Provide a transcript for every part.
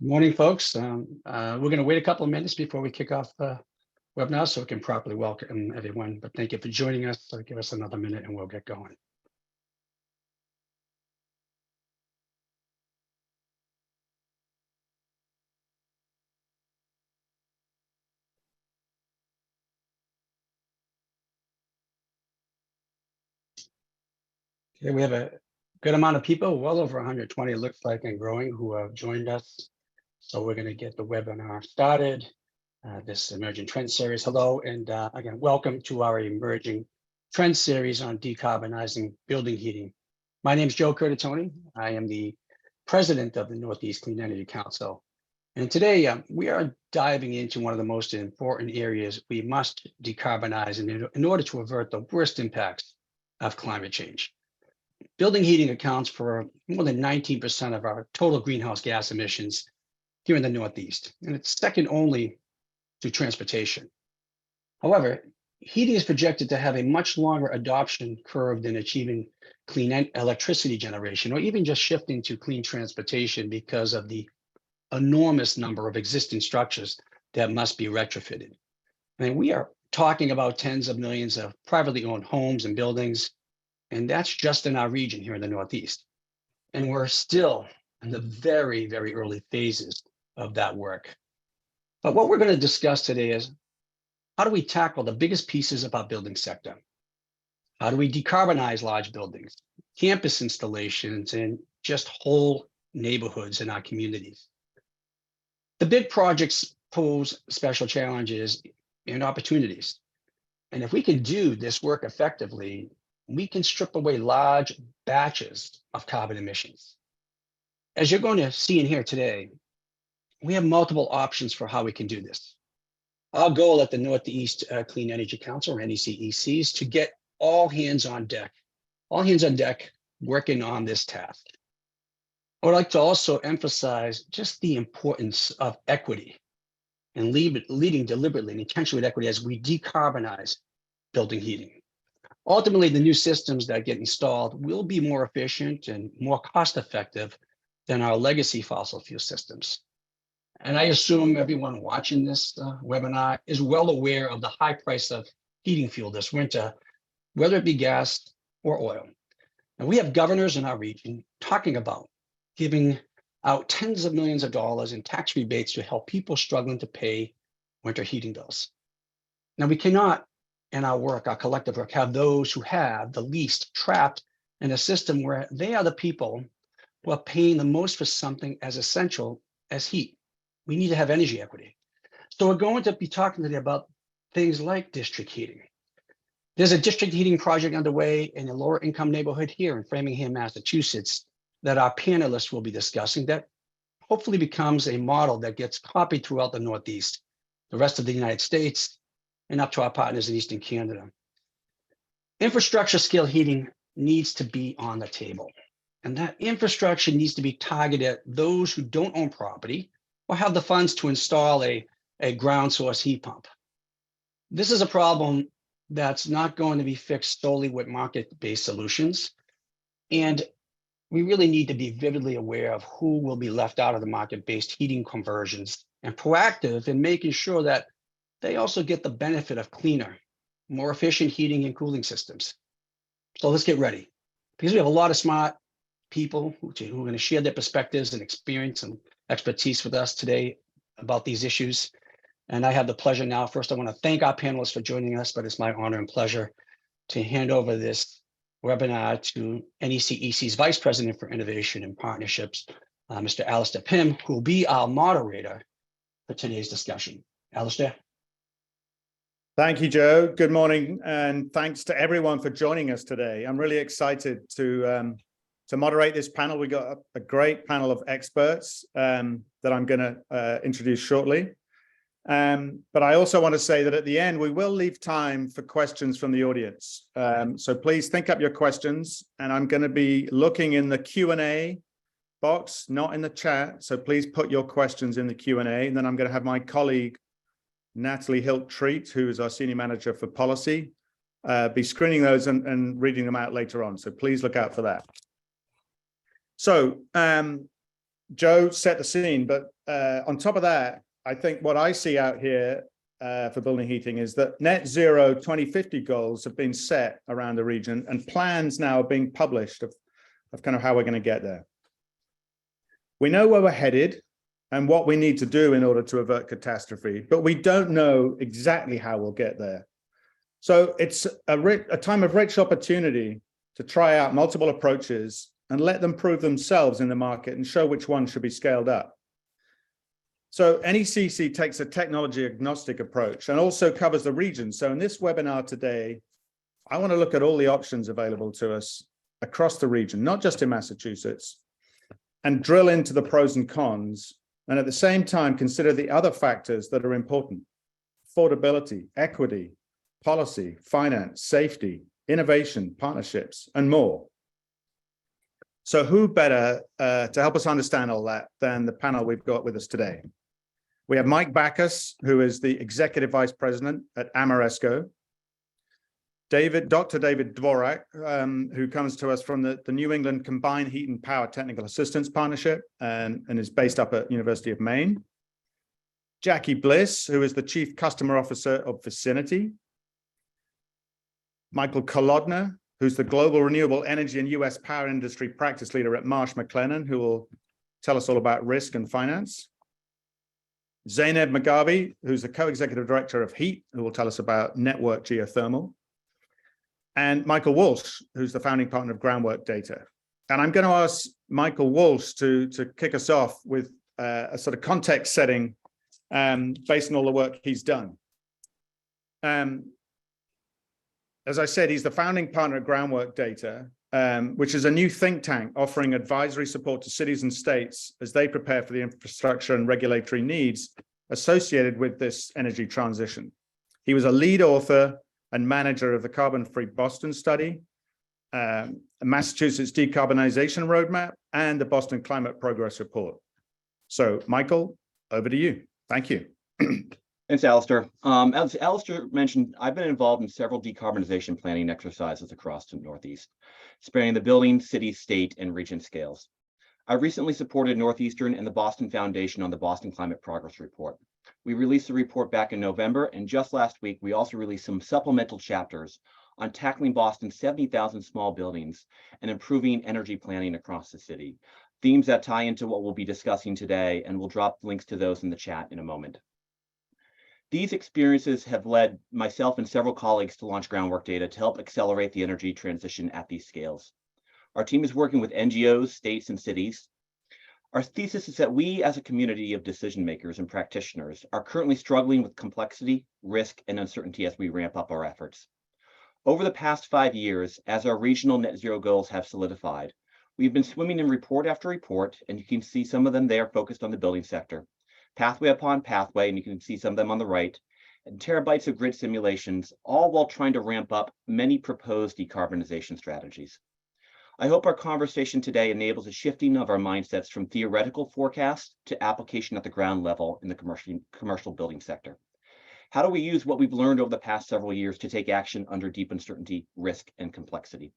Morning, folks. We're going to wait a couple of minutes before we kick off the webinar so we can properly welcome everyone. But thank you for joining us. So give us another minute and we'll get going. Okay, we have a good amount of people, well over 120 it looks like, and growing, who have joined us. So we're going to get the webinar started. This Emerging Trend Series. Hello, and again, welcome to our Emerging Trend Series on decarbonizing building heating. My name is Joe Curtatone. I am the president of the Northeast Clean Energy Council. And today we are diving into one of the most important areas we must decarbonize in order to avert the worst impacts of climate change. Building heating accounts for more than 19% of our total greenhouse gas emissions here in the Northeast, and it's second only to transportation. However, heating is projected to have a much longer adoption curve than achieving clean electricity generation, or even just shifting to clean transportation, because of the enormous number of existing structures that must be retrofitted. I mean, we are talking about tens of millions of privately owned homes and buildings, and that's just in our region here in the Northeast. And we're still in the very, very early phases of that work. But what we're going to discuss today is, how do we tackle the biggest pieces of our building sector? How do we decarbonize large buildings, campus installations, and just whole neighborhoods in our communities? The big projects pose special challenges and opportunities. And if we can do this work effectively, we can strip away large batches of carbon emissions. As you're going to see in here today, we have multiple options for how we can do this. Our goal at the Northeast Clean Energy Council, or NECEC, is to get all hands on deck working on this task. I would like to also emphasize just the importance of equity and leading deliberately and intentionally with equity as we decarbonize building heating. Ultimately, the new systems that get installed will be more efficient and more cost-effective than our legacy fossil fuel systems. And I assume everyone watching this webinar is well aware of the high price of heating fuel this winter, whether it be gas or oil. And we have governors in our region talking about giving out tens of millions of dollars in tax rebates to help people struggling to pay winter heating bills. Now, we cannot, in our work, our collective work, have those who have the least trapped in a system where they are the people who are paying the most for something as essential as heat. We need to have energy equity. So we're going to be talking today about things like district heating. There's a district heating project underway in a lower income neighborhood here in Framingham, Massachusetts, that our panelists will be discussing, that hopefully becomes a model that gets copied throughout the Northeast, the rest of the United States, and up to our partners in Eastern Canada. Infrastructure scale heating needs to be on the table. And that infrastructure needs to be targeted at those who don't own property or have the funds to install a ground source heat pump. This is a problem that's not going to be fixed solely with market-based solutions. And we really need to be vividly aware of who will be left out of the market-based heating conversions, and proactive in making sure that they also get the benefit of cleaner, more efficient heating and cooling systems. So let's get ready, because we have a lot of smart people who are going to share their perspectives and experience and expertise with us today about these issues. And I have the pleasure now, first I want to thank our panelists for joining us, but it's my honor and pleasure to hand over this webinar to NECEC's Vice President for Innovation and Partnerships, Mr. Alistair Pym, who will be our moderator for today's discussion. Alistair. Thank you, Joe. Good morning, and thanks to everyone for joining us today. I'm really excited to moderate this panel. We got a great panel of experts that I'm going to introduce shortly. But I also want to say that at the end, we will leave time for questions from the audience. So please think up your questions, and I'm going to be looking in the Q&A box, not in the chat. So please put your questions in the Q&A, and then I'm going to have my colleague, Natalie Hilt-Treat, who is our Senior Manager for Policy, be screening those and reading them out later on. So please look out for that. So Joe set the scene, but on top of that, I think what I see out here for building heating is that net zero 2050 goals have been set around the region, and plans now are being published of kind of how we're going to get there. We know where we're headed and what we need to do in order to avert catastrophe, but we don't know exactly how we'll get there. So it's a time of rich opportunity to try out multiple approaches and let them prove themselves in the market and show which one should be scaled up. So NECEC takes a technology agnostic approach and also covers the region. So in this webinar today, I want to look at all the options available to us across the region, not just in Massachusetts, and drill into the pros and cons, and at the same time, consider the other factors that are important: affordability, equity, policy, finance, safety, innovation, partnerships, and more. So who better to help us understand all that than the panel we've got with us today? We have Mike Backus, who is the Executive Vice President at Ameresco. Dr. David Dvorak, who comes to us from the New England Combined Heat and Power Technical Assistance Partnership and is based up at University of Maine. Jackie Bliss, who is the Chief Customer Officer of Vicinity. Michael Kolodner, who's the Global Renewable Energy and US Power Industry Practice Leader at Marsh McLennan, who will tell us all about risk and finance. Zeyneb Magavi, who's the Co-Executive Director of HEET, who will tell us about network geothermal. And Michael Walsh, who's the founding partner of Groundwork Data. And I'm going to ask Michael Walsh to kick us off with a sort of context setting based on all the work he's done. As I said, he's the founding partner of Groundwork Data, which is a new think tank offering advisory support to cities and states as they prepare for the infrastructure and regulatory needs associated with this energy transition. He was a lead author and manager of the Carbon-Free Boston Study, Massachusetts Decarbonization Roadmap, and the Boston Climate Progress Report. So, Michael, over to you. Thank you. Thanks, Alistair. As Alistair mentioned, I've been involved in several decarbonization planning exercises across the Northeast, spanning the building, city, state, and region scales. I recently supported Northeastern and the Boston Foundation on the Boston Climate Progress Report. We released the report back in November, and just last week, we also released some supplemental chapters on tackling Boston's 70,000 small buildings and improving energy planning across the city, themes that tie into what we'll be discussing today, and we'll drop links to those in the chat in a moment. These experiences have led myself and several colleagues to launch Groundwork Data to help accelerate the energy transition at these scales. Our team is working with NGOs, states, and cities. Our thesis is that we, as a community of decision makers and practitioners, are currently struggling with complexity, risk, and uncertainty as we ramp up our efforts. Over the past 5 years, as our regional net zero goals have solidified, we've been swimming in report after report, and you can see some of them there focused on the building sector, pathway upon pathway, and you can see some of them on the right, and terabytes of grid simulations, all while trying to ramp up many proposed decarbonization strategies. I hope our conversation today enables a shifting of our mindsets from theoretical forecast to application at the ground level in the commercial building sector. How do we use what we've learned over the past several years to take action under deep uncertainty, risk, and complexity?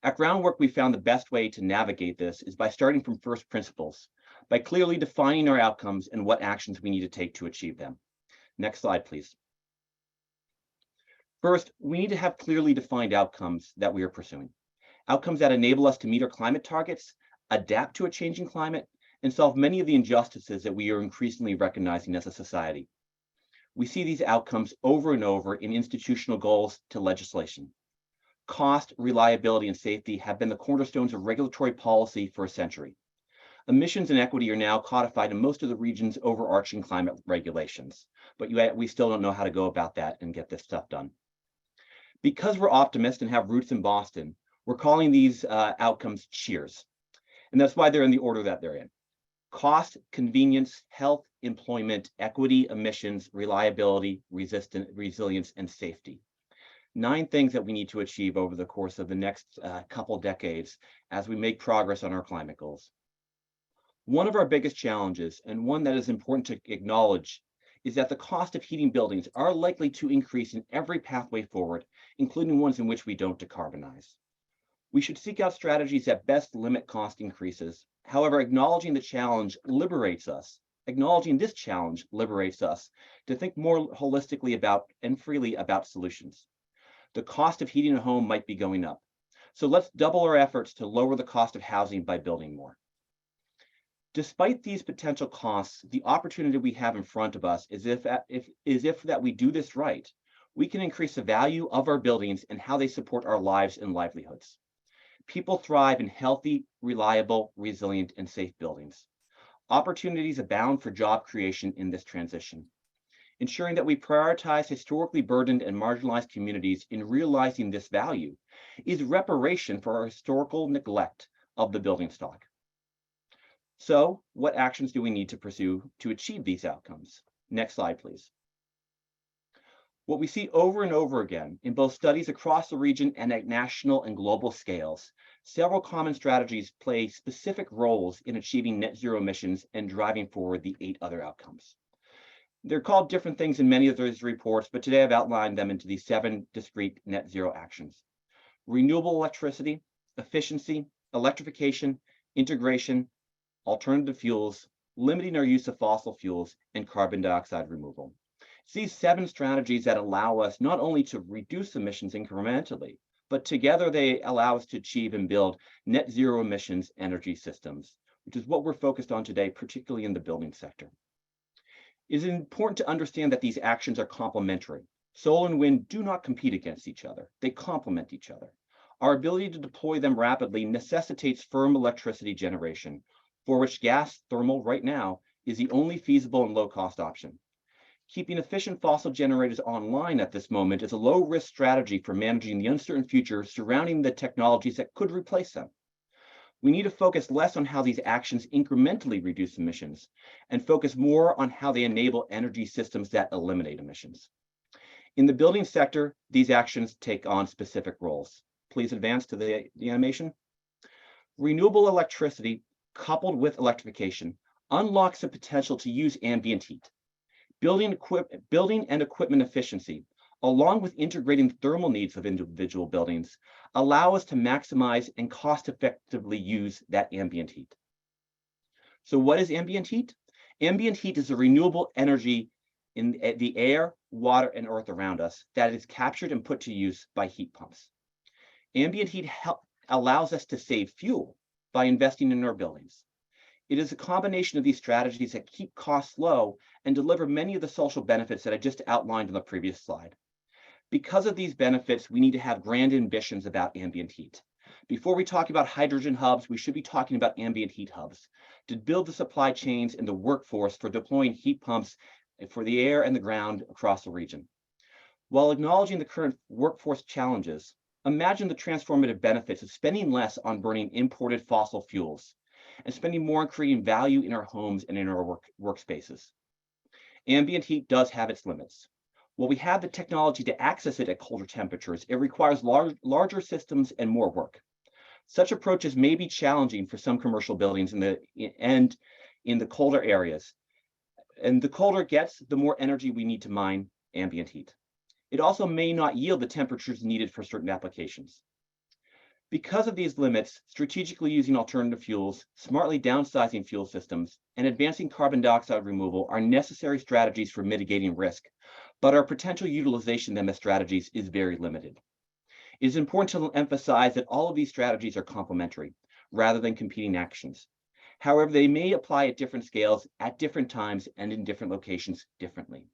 At Groundwork, we found the best way to navigate this is by starting from first principles, by clearly defining our outcomes and what actions we need to take to achieve them. Next slide, please. First, we need to have clearly defined outcomes that we are pursuing. Outcomes that enable us to meet our climate targets, adapt to a changing climate, and solve many of the injustices that we are increasingly recognizing as a society. We see these outcomes over and over in institutional goals to legislation. Cost, reliability, and safety have been the cornerstones of regulatory policy for a century. Emissions and equity are now codified in most of the region's overarching climate regulations, but we still don't know how to go about that and get this stuff done. Because we're optimists and have roots in Boston, we're calling these outcomes cheers. And that's why they're in the order that they're in. Cost, convenience, health, employment, equity, emissions, reliability, resilience, and safety. 9 things that we need to achieve over the course of the next couple decades as we make progress on our climate goals. One of our biggest challenges, and one that is important to acknowledge, is that the cost of heating buildings are likely to increase in every pathway forward, including ones in which we don't decarbonize. We should seek out strategies that best limit cost increases, However, acknowledging this challenge liberates us to think more holistically about and freely about solutions. The cost of heating a home might be going up. So let's double our efforts to lower the cost of housing by building more. Despite these potential costs, the opportunity we have in front of us is if that we do this right, we can increase the value of our buildings and how they support our lives and livelihoods. People thrive in healthy, reliable, resilient, and safe buildings. Opportunities abound for job creation in this transition. Ensuring that we prioritize historically burdened and marginalized communities in realizing this value is reparation for our historical neglect of the building stock. So, what actions do we need to pursue to achieve these outcomes? Next slide, please. What we see over and over again in both studies across the region and at national and global scales, several common strategies play specific roles in achieving net zero emissions and driving forward the 8 other outcomes. They're called different things in many of those reports, but today I've outlined them into these 7 discrete net zero actions: renewable electricity, efficiency, electrification, integration, alternative fuels, limiting our use of fossil fuels, and carbon dioxide removal. It's these 7 strategies that allow us not only to reduce emissions incrementally, but together they allow us to achieve and build net zero emissions energy systems, which is what we're focused on today, particularly in the building sector. It is important to understand that these actions are complementary. Solar and wind do not compete against each other. They complement each other. Our ability to deploy them rapidly necessitates firm electricity generation, for which gas thermal right now is the only feasible and low-cost option. Keeping efficient fossil generators online at this moment is a low-risk strategy for managing the uncertain future surrounding the technologies that could replace them. We need to focus less on how these actions incrementally reduce emissions and focus more on how they enable energy systems that eliminate emissions. In the building sector, these actions take on specific roles. Please advance to the animation. Renewable electricity coupled with electrification unlocks the potential to use ambient heat. Building and equipment efficiency, along with integrating thermal needs of individual buildings, allow us to maximize and cost-effectively use that ambient heat. So what is ambient heat? Ambient heat is a renewable energy in the air, water, and earth around us that is captured and put to use by heat pumps. Ambient heat allows us to save fuel by investing in our buildings. It is a combination of these strategies that keep costs low and deliver many of the social benefits that I just outlined on the previous slide. Because of these benefits, we need to have grand ambitions about ambient heat. Before we talk about hydrogen hubs, we should be talking about ambient heat hubs to build the supply chains and the workforce for deploying heat pumps for the air and the ground across the region. While acknowledging the current workforce challenges, imagine the transformative benefits of spending less on burning imported fossil fuels and spending more on creating value in our homes and in our workspaces. Ambient heat does have its limits. While we have the technology to access it at colder temperatures, it requires larger systems and more work. Such approaches may be challenging for some commercial buildings in the colder areas. And the colder it gets, the more energy we need to mine ambient heat. It also may not yield the temperatures needed for certain applications. Because of these limits, strategically using alternative fuels, smartly downsizing fuel systems, and advancing carbon dioxide removal are necessary strategies for mitigating risk, but our potential utilization of them as strategies is very limited. It is important to emphasize that all of these strategies are complementary, rather than competing actions. However, they may apply at different scales, at different times, and in different locations differently.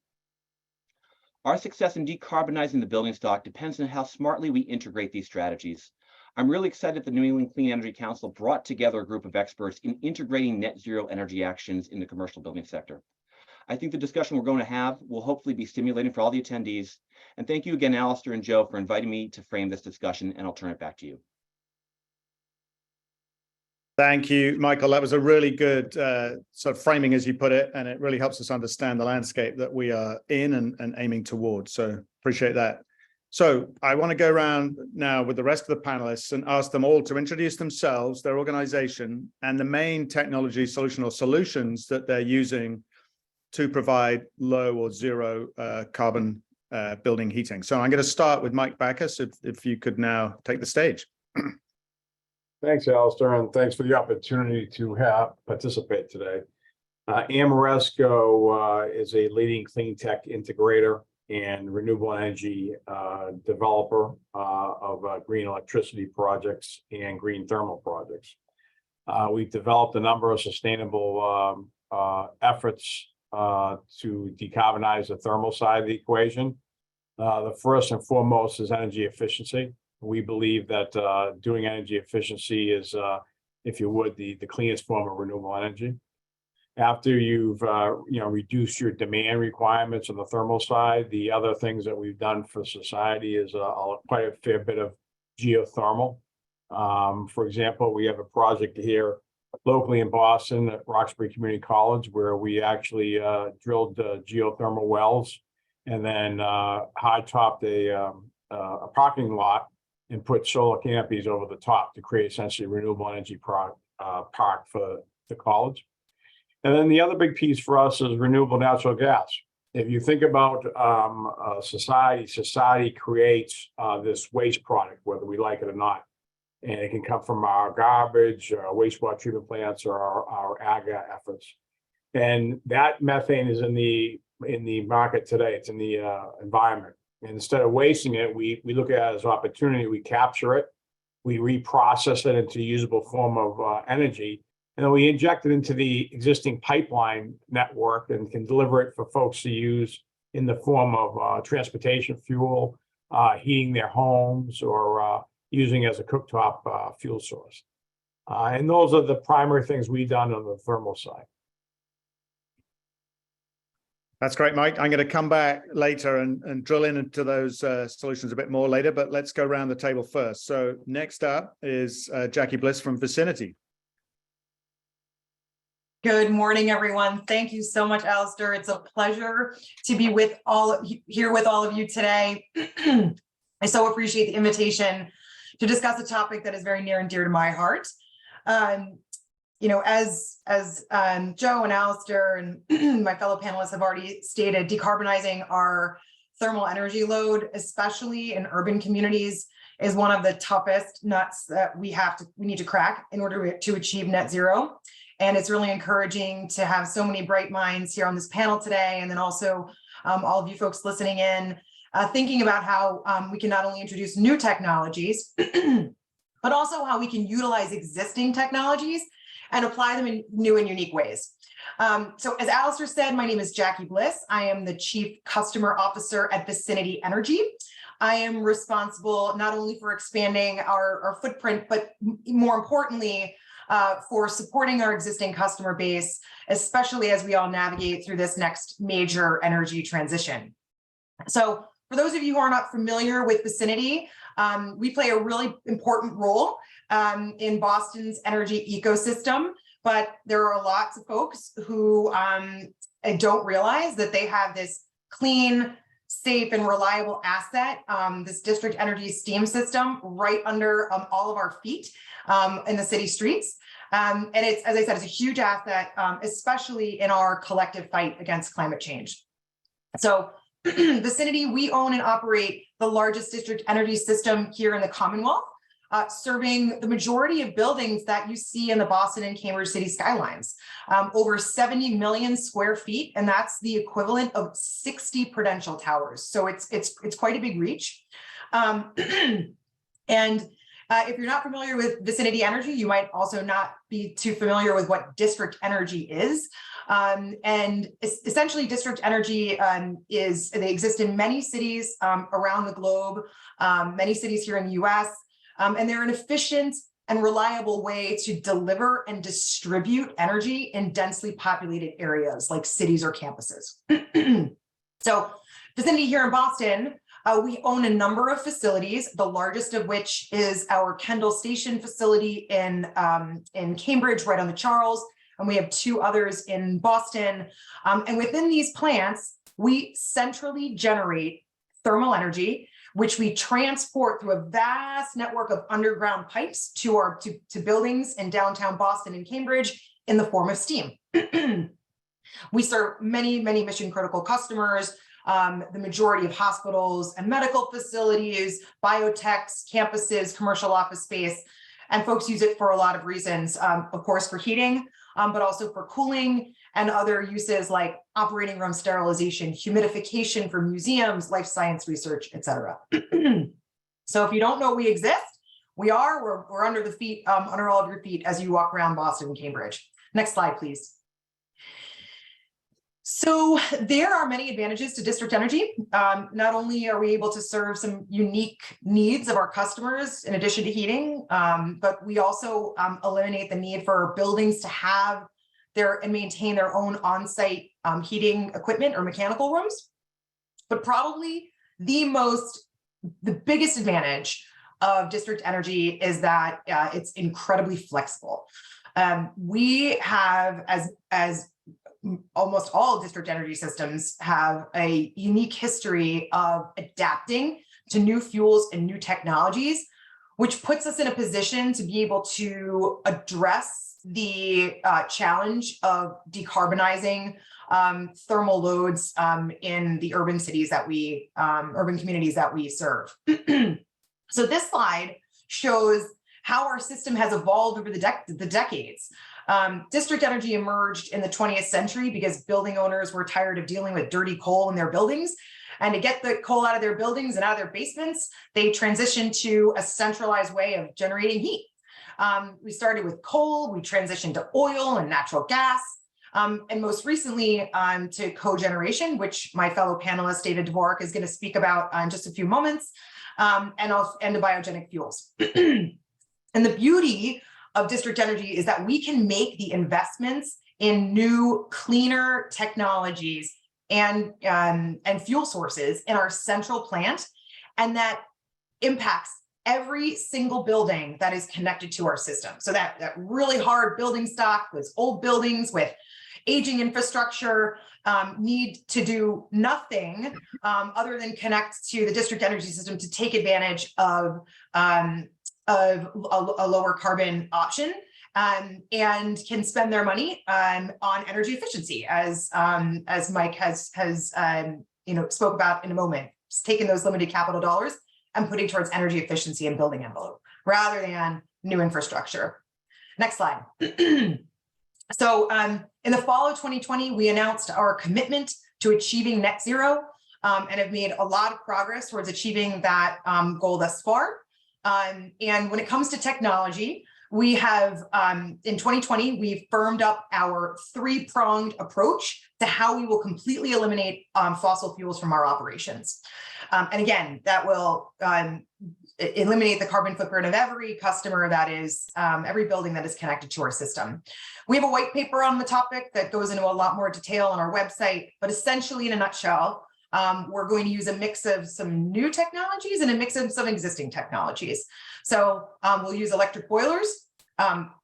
Our success in decarbonizing the building stock depends on how smartly we integrate these strategies. I'm really excited the New England Clean Energy Council brought together a group of experts in integrating net zero energy actions in the commercial building sector. I think the discussion we're going to have will hopefully be stimulating for all the attendees. And thank you again, Alistair and Joe, for inviting me to frame this discussion, and I'll turn it back to you. Thank you, Michael. That was a really good sort of framing, as you put it, and it really helps us understand the landscape that we are in and aiming towards. So appreciate that. So I want to go around now with the rest of the panelists and ask them all to introduce themselves, their organization, and the main technology solution or solutions that they're using to provide low or zero carbon building heating. So I'm going to start with Mike Backus, if you could now take the stage. Thanks, Alistair, and thanks for the opportunity to participate today. Ameresco is a leading clean tech integrator and renewable energy developer of green electricity projects and green thermal projects. We've developed a number of sustainable efforts to decarbonize the thermal side of the equation. The first and foremost is energy efficiency. We believe that doing energy efficiency is, if you would, the cleanest form of renewable energy. After you've reduced your demand requirements on the thermal side, the other things that we've done for society is quite a fair bit of geothermal. For example, we have a project here locally in Boston at Roxbury Community College where we actually drilled geothermal wells and then high topped a parking lot and put solar canopies over the top to create essentially renewable energy park for the college. And then the other big piece for us is renewable natural gas. If you think about society creates this waste product, whether we like it or not. And it can come from our garbage, our wastewater treatment plants, or our ag efforts. And that methane is in the market today. It's in the environment. And instead of wasting it, we look at it as opportunity. We capture it, we reprocess it into a usable form of energy, and then we inject it into the existing pipeline network and can deliver it for folks to use in the form of transportation fuel, heating their homes, or using as a cooktop fuel source. And those are the primary things we've done on the thermal side. That's great, Mike. I'm going to come back later and drill into those solutions a bit more later, but let's go around the table first. So next up is Jackie Bliss from Vicinity. Good morning, everyone. Thank you so much, Alistair. It's a pleasure to be with all of you today. I so appreciate the invitation to discuss a topic that is very near and dear to my heart. As Joe and Alistair and my fellow panelists have already stated, decarbonizing our thermal energy load, especially in urban communities, is one of the toughest nuts that we need to crack in order to achieve net zero. And it's really encouraging to have so many bright minds here on this panel today, and then also all of you folks listening in, thinking about how we can not only introduce new technologies, but also how we can utilize existing technologies and apply them in new and unique ways. So as Alistair said, my name is Jackie Bliss. I am the Chief Customer Officer at Vicinity Energy. I am responsible not only for expanding our footprint, but more importantly, for supporting our existing customer base, especially as we all navigate through this next major energy transition. So for those of you who are not familiar with Vicinity, we play a really important role in Boston's energy ecosystem, but there are lots of folks who don't realize that they have this clean, safe, and reliable asset, this district energy steam system right under all of our feet in the city streets. And it's, as I said, it's a huge asset, especially in our collective fight against climate change. So Vicinity, we own and operate the largest district energy system here in the Commonwealth, serving the majority of buildings that you see in the Boston and Cambridge city skylines, over 70 million square feet, and that's the equivalent of 60 Prudential towers. So it's quite a big reach. And if you're not familiar with Vicinity Energy, you might also not be too familiar with what district energy is. And essentially, district energy they exist in many cities around the globe, many cities here in the US, and they're an efficient and reliable way to deliver and distribute energy in densely populated areas like cities or campuses. So Vicinity here in Boston, we own a number of facilities, the largest of which is our Kendall Station facility in Cambridge, right on the Charles, and we have two others in Boston. And within these plants, we centrally generate thermal energy, which we transport through a vast network of underground pipes to buildings in downtown Boston and Cambridge in the form of steam. We serve many, many mission critical customers, the majority of hospitals and medical facilities, biotechs, campuses, commercial office space. And folks use it for a lot of reasons, of course, for heating, but also for cooling and other uses like operating room sterilization, humidification for museums, life science research, et cetera. So if you don't know we exist, we're under the feet, under all of your feet as you walk around Boston and Cambridge. Next slide, please. So there are many advantages to district energy. Not only are we able to serve some unique needs of our customers in addition to heating, but we also eliminate the need for buildings to have and maintain their own on-site heating equipment or mechanical rooms. But probably the biggest advantage of district energy is that it's incredibly flexible. We have, as almost all district energy systems, have a unique history of adapting to new fuels and new technologies, which puts us in a position to be able to address the challenge of decarbonizing thermal loads in the urban cities that urban communities that we serve. So this slide shows how our system has evolved over the decades. District energy emerged in the 20th century because building owners were tired of dealing with dirty coal in their buildings. And to get the coal out of their buildings and out of their basements, they transitioned to a centralized way of generating heat. We started with coal, we transitioned to oil and natural gas, and most recently to cogeneration, which my fellow panelist, David Dvorak, is going to speak about in just a few moments, and to biogenic fuels. And the beauty of district energy is that we can make the investments in new, cleaner technologies and fuel sources in our central plant, and that impacts every single building that is connected to our system. So that really hard building stock, those old buildings with aging infrastructure, need to do nothing other than connect to the district energy system to take advantage of a lower carbon option, and can spend their money on energy efficiency, as Mike has spoke about in a moment. Just taking those limited capital dollars and putting towards energy efficiency and building envelope rather than new infrastructure. Next slide. So in the fall of 2020, we announced our commitment to achieving net zero, and have made a lot of progress towards achieving that goal thus far. And when it comes to technology, we have, in 2020, we've firmed up our three-pronged approach to how we will completely eliminate fossil fuels from our operations. And again, that will eliminate the carbon footprint of every customer that is, every building that is connected to our system. We have a white paper on the topic that goes into a lot more detail on our website, but essentially in a nutshell, we're going to use a mix of some new technologies and a mix of some existing technologies. So we'll use electric boilers.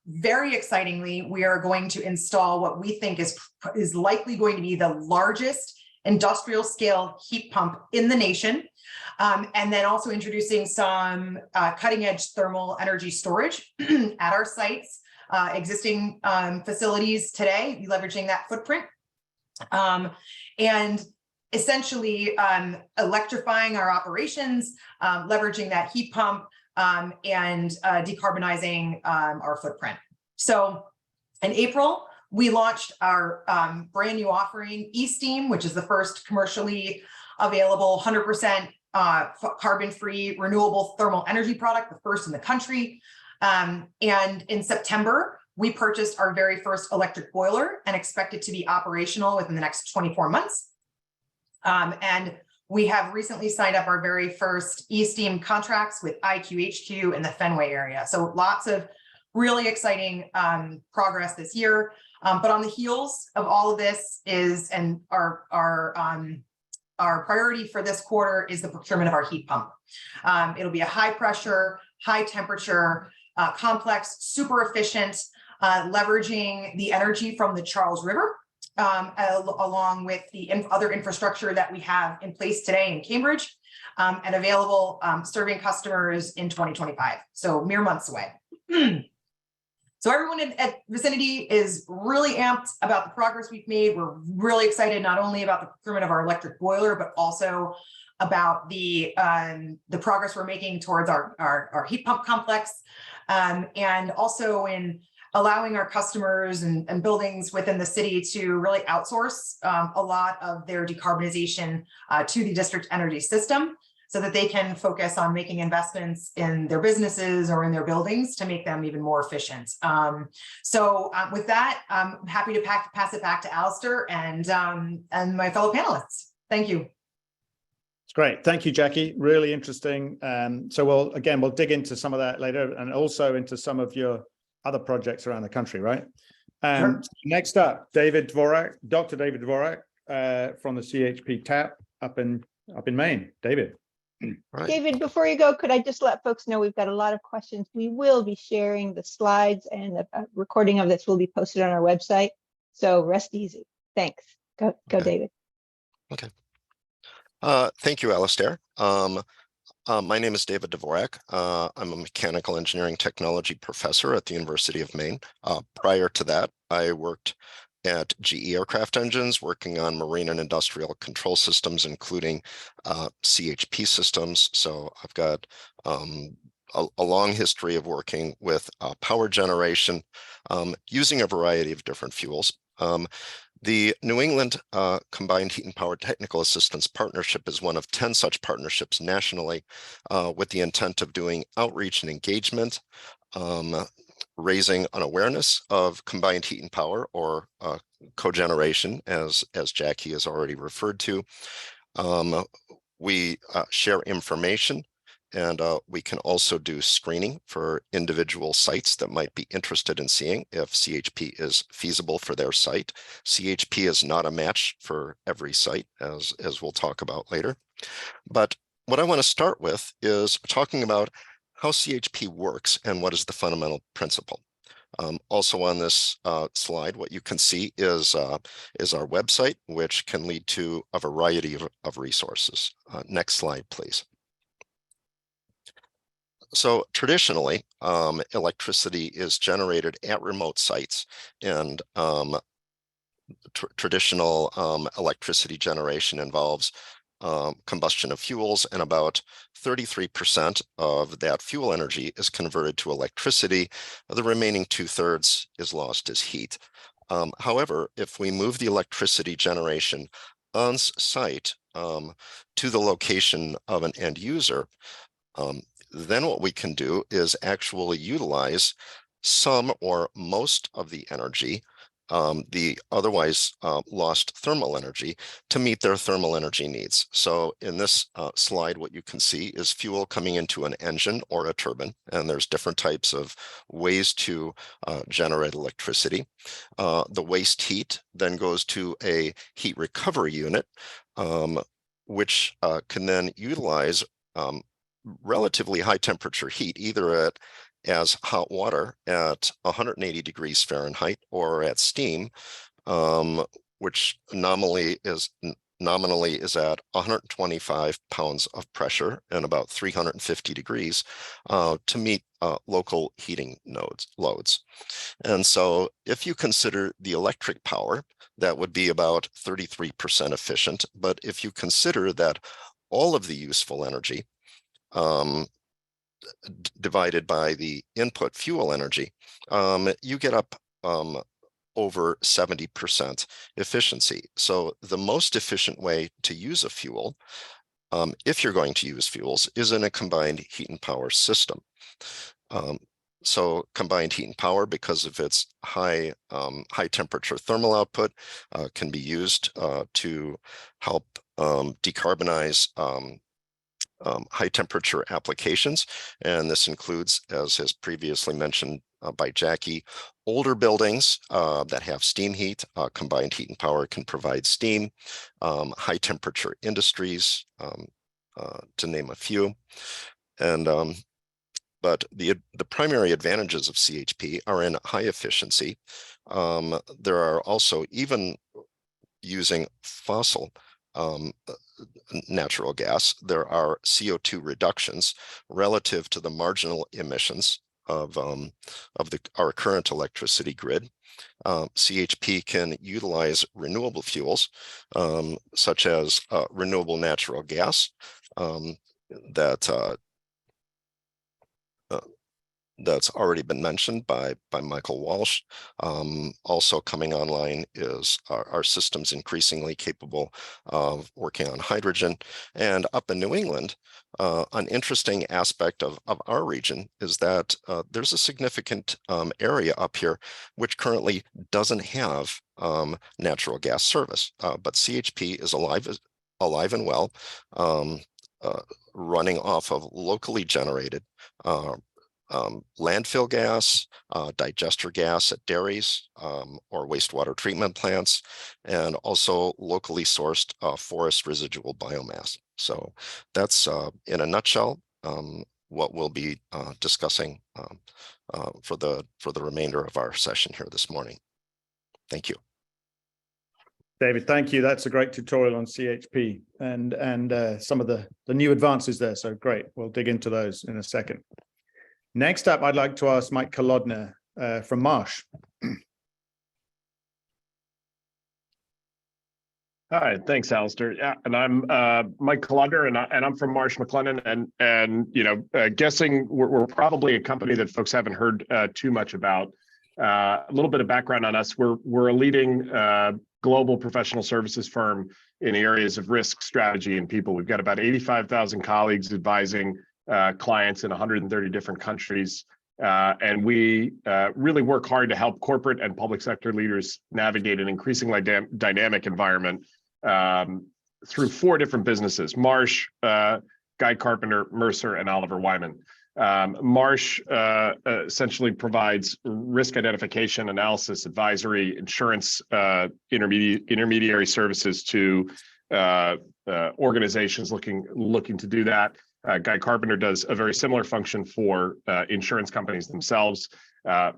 Very excitingly, we are going to install what we think is likely going to be the largest industrial scale heat pump in the nation. And then also introducing some cutting edge thermal energy storage at our sites, existing facilities today, leveraging that footprint. And essentially electrifying our operations, leveraging that heat pump, and decarbonizing our footprint. So in April, we launched our brand new offering, eSteam, which is the first commercially available 100% carbon-free renewable thermal energy product, the first in the country. And in September, we purchased our very first electric boiler and expect it to be operational within the next 24 months. And we have recently signed up our very first eSteam contracts with IQHQ in the Fenway area. So lots of really exciting progress this year. But on the heels of all of this is, and our priority for this quarter is the procurement of our heat pump. It'll be a high pressure, high temperature, complex, super efficient, leveraging the energy from the Charles River, along with the other infrastructure that we have in place today in Cambridge, and available serving customers in 2025. So mere months away. So everyone at Vicinity is really amped about the progress we've made. We're really excited not only about the procurement of our electric boiler, but also about the progress we're making towards our heat pump complex. and also in allowing our customers and buildings within the city to really outsource a lot of their decarbonization to the district energy system, so that they can focus on making investments in their businesses or in their buildings to make them even more efficient. With that, I'm happy to pass it back to Alistair and my fellow panelists. Thank you. It's great. Thank you, Jackie. Really interesting. So we'll dig into some of that later, and also into some of your other projects around the country, right? Sure. Next up, David Dvorak, Dr. David Dvorak from the CHP TAP up in Maine. David. Right. David, before you go, could I just let folks know we've got a lot of questions. We will be sharing the slides, and the recording of this will be posted on our website. So rest easy. Thanks. Go, Okay. David. Okay. Thank you, Alistair. My name is David Dvorak. I'm a mechanical engineering technology professor at the University of Maine. Prior to that, I worked at GE Aircraft Engines, working on marine and industrial control systems, including CHP systems. So I've got a long history of working with power generation using a variety of different fuels. The New England Combined Heat and Power Technical Assistance Partnership is one of 10 such partnerships nationally with the intent of doing outreach and engagement, raising an awareness of combined heat and power, or cogeneration, as Jackie has already referred to. We share information, and we can also do screening for individual sites that might be interested in seeing if CHP is feasible for their site. CHP is not a match for every site, as we'll talk about later. But what I want to start with is talking about how CHP works and what is the fundamental principle. Also on this slide, what you can see is our website, which can lead to a variety of resources. Next slide, please. So traditionally, electricity is generated at remote sites, and traditional electricity generation involves combustion of fuels, and about 33% of that fuel energy is converted to electricity. The remaining 2/3 is lost as heat. However, if we move the electricity generation on site to the location of an end user, then what we can do is actually utilize some or most of the energy, the otherwise lost thermal energy, to meet their thermal energy needs. So in this slide, what you can see is fuel coming into an engine or a turbine, and there's different types of ways to generate electricity. The waste heat then goes to a heat recovery unit, which can then utilize relatively high temperature heat, either as hot water at 180 degrees Fahrenheit or at steam, which nominally is at 125 pounds of pressure and about 350 degrees to meet local heating loads. And so if you consider the electric power, that would be about 33% efficient. But if you consider that all of the useful energy divided by the input fuel energy, you get up over 70% efficiency. So the most efficient way to use a fuel, if you're going to use fuels, is in a combined heat and power system. So combined heat and power, because of its high temperature thermal output, can be used to help decarbonize high temperature applications. And this includes, as has previously mentioned by Jackie, older buildings that have steam heat. Combined heat and power can provide steam, high temperature industries, to name a few. And but the primary advantages of CHP are in high efficiency. There are also, even using fossil natural gas, there are CO2 reductions relative to the marginal emissions of our current electricity grid. CHP can utilize renewable fuels, such as renewable natural that's already been mentioned by Michael Walsh. Also coming online is our systems increasingly capable of working on hydrogen. And up in New England, an interesting aspect of our region is that there's a significant area up here which currently doesn't have natural gas service, but CHP is alive and well, running off of locally generated landfill gas, digester gas at dairies or wastewater treatment plants, and also locally sourced forest residual biomass. So that's in a nutshell what we'll be discussing for the remainder of our session here this morning. Thank you. David, thank you. That's a great tutorial on CHP and some of the new advances there. So great. We'll dig into those in a second. Next up, I'd like to ask Mike Kolodner from Marsh. Hi, thanks, Alistair. Yeah, and I'm Mike Kolodner, and I'm from Marsh McLennan, and you know, guessing we're probably a company that folks haven't heard too much about. A little bit of background on us: we're a leading global professional services firm in areas of risk, strategy, and people. We've got about 85,000 colleagues advising clients in 130 different countries. And we really work hard to help corporate and public sector leaders navigate an increasingly dynamic environment through 4 different businesses: Marsh, Guy Carpenter, Mercer, and Oliver Wyman. Marsh essentially provides risk identification, analysis, advisory, insurance, intermediary services to organizations looking to do that. Guy Carpenter does a very similar function for insurance companies themselves.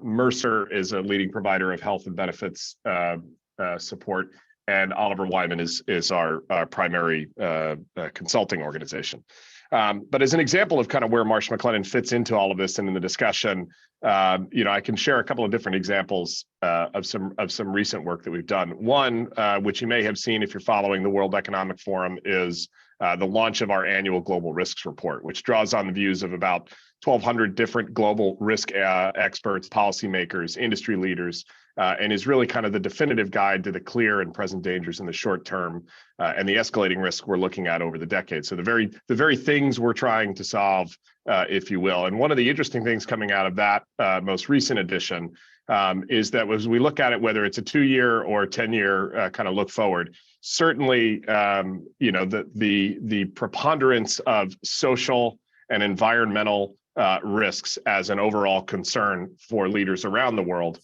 Mercer is a leading provider of health and benefits support, and Oliver Wyman is our primary consulting organization. But as an example of kind of where Marsh McLennan fits into all of this and in the discussion, you know, I can share a couple of different examples of some recent work that we've done. One, which you may have seen if you're following the World Economic Forum, is the launch of our annual Global Risks Report, which draws on the views of about 1,200 different global risk experts, policymakers, industry leaders, and is really kind of the definitive guide to the clear and present dangers in the short term and the escalating risk we're looking at over the decade. So the very things we're trying to solve, if you will. And one of the interesting things coming out of that most recent edition is that as we look at it, whether it's a 2-year or 10-year kind of look forward, certainly, you know, the preponderance of social and environmental risks as an overall concern for leaders around the world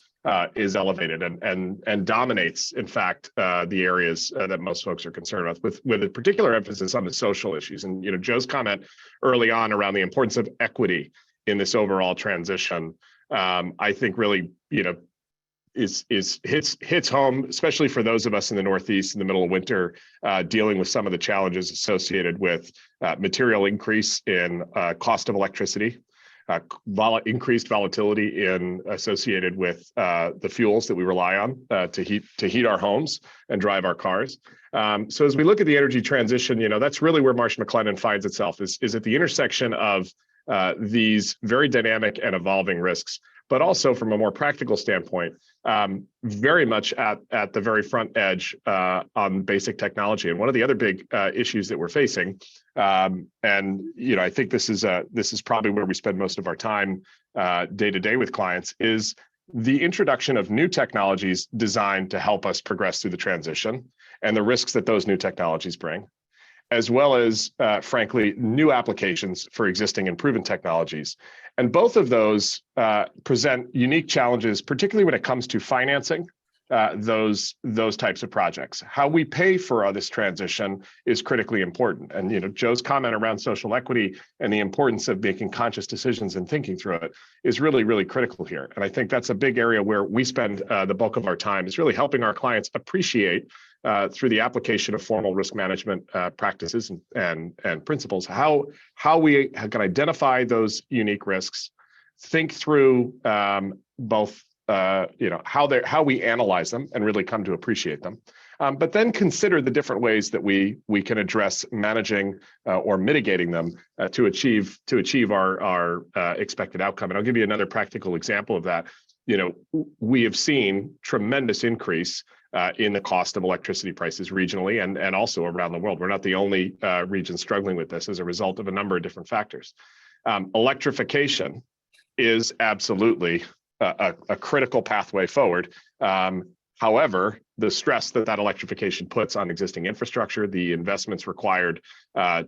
is elevated and dominates, in fact, the areas that most folks are concerned with a particular emphasis on the social issues. And you know, Joe's comment early on around the importance of equity in this overall transition, I think really, you know, hits home, especially for those of us in the Northeast in the middle of winter, dealing with some of the challenges associated with material increase in cost of electricity, increased volatility associated with the fuels that we rely on to heat our homes and drive our cars. So as we look at the energy transition, you know, that's really where Marsh McLennan finds itself is at the intersection of these very dynamic and evolving risks, but also from a more practical standpoint, very much at the very front edge on basic technology. And one of the other big issues that we're facing, and you know, I think this is probably where we spend most of our time day to day with clients, is the introduction of new technologies designed to help us progress through the transition and the risks that those new technologies bring, as well as, frankly, new applications for existing and proven technologies. And both of those present unique challenges, particularly when it comes to financing those types of projects. How we pay for this transition is critically important. And you know, Joe's comment around social equity and the importance of making conscious decisions and thinking through it is really, really critical here. And I think that's a big area where we spend the bulk of our time, is really helping our clients appreciate through the application of formal risk management practices and principles, how we can identify those unique risks, think through both you know, how we analyze them and really come to appreciate them, but then consider the different ways that we can address managing or mitigating them to achieve our expected outcome. And I'll give you another practical example of that. We have seen tremendous increase in the cost of electricity prices regionally and also around the world. We're not the only region struggling with this as a result of a number of different factors. Electrification is absolutely a critical pathway forward. However, the stress that electrification puts on existing infrastructure, the investments required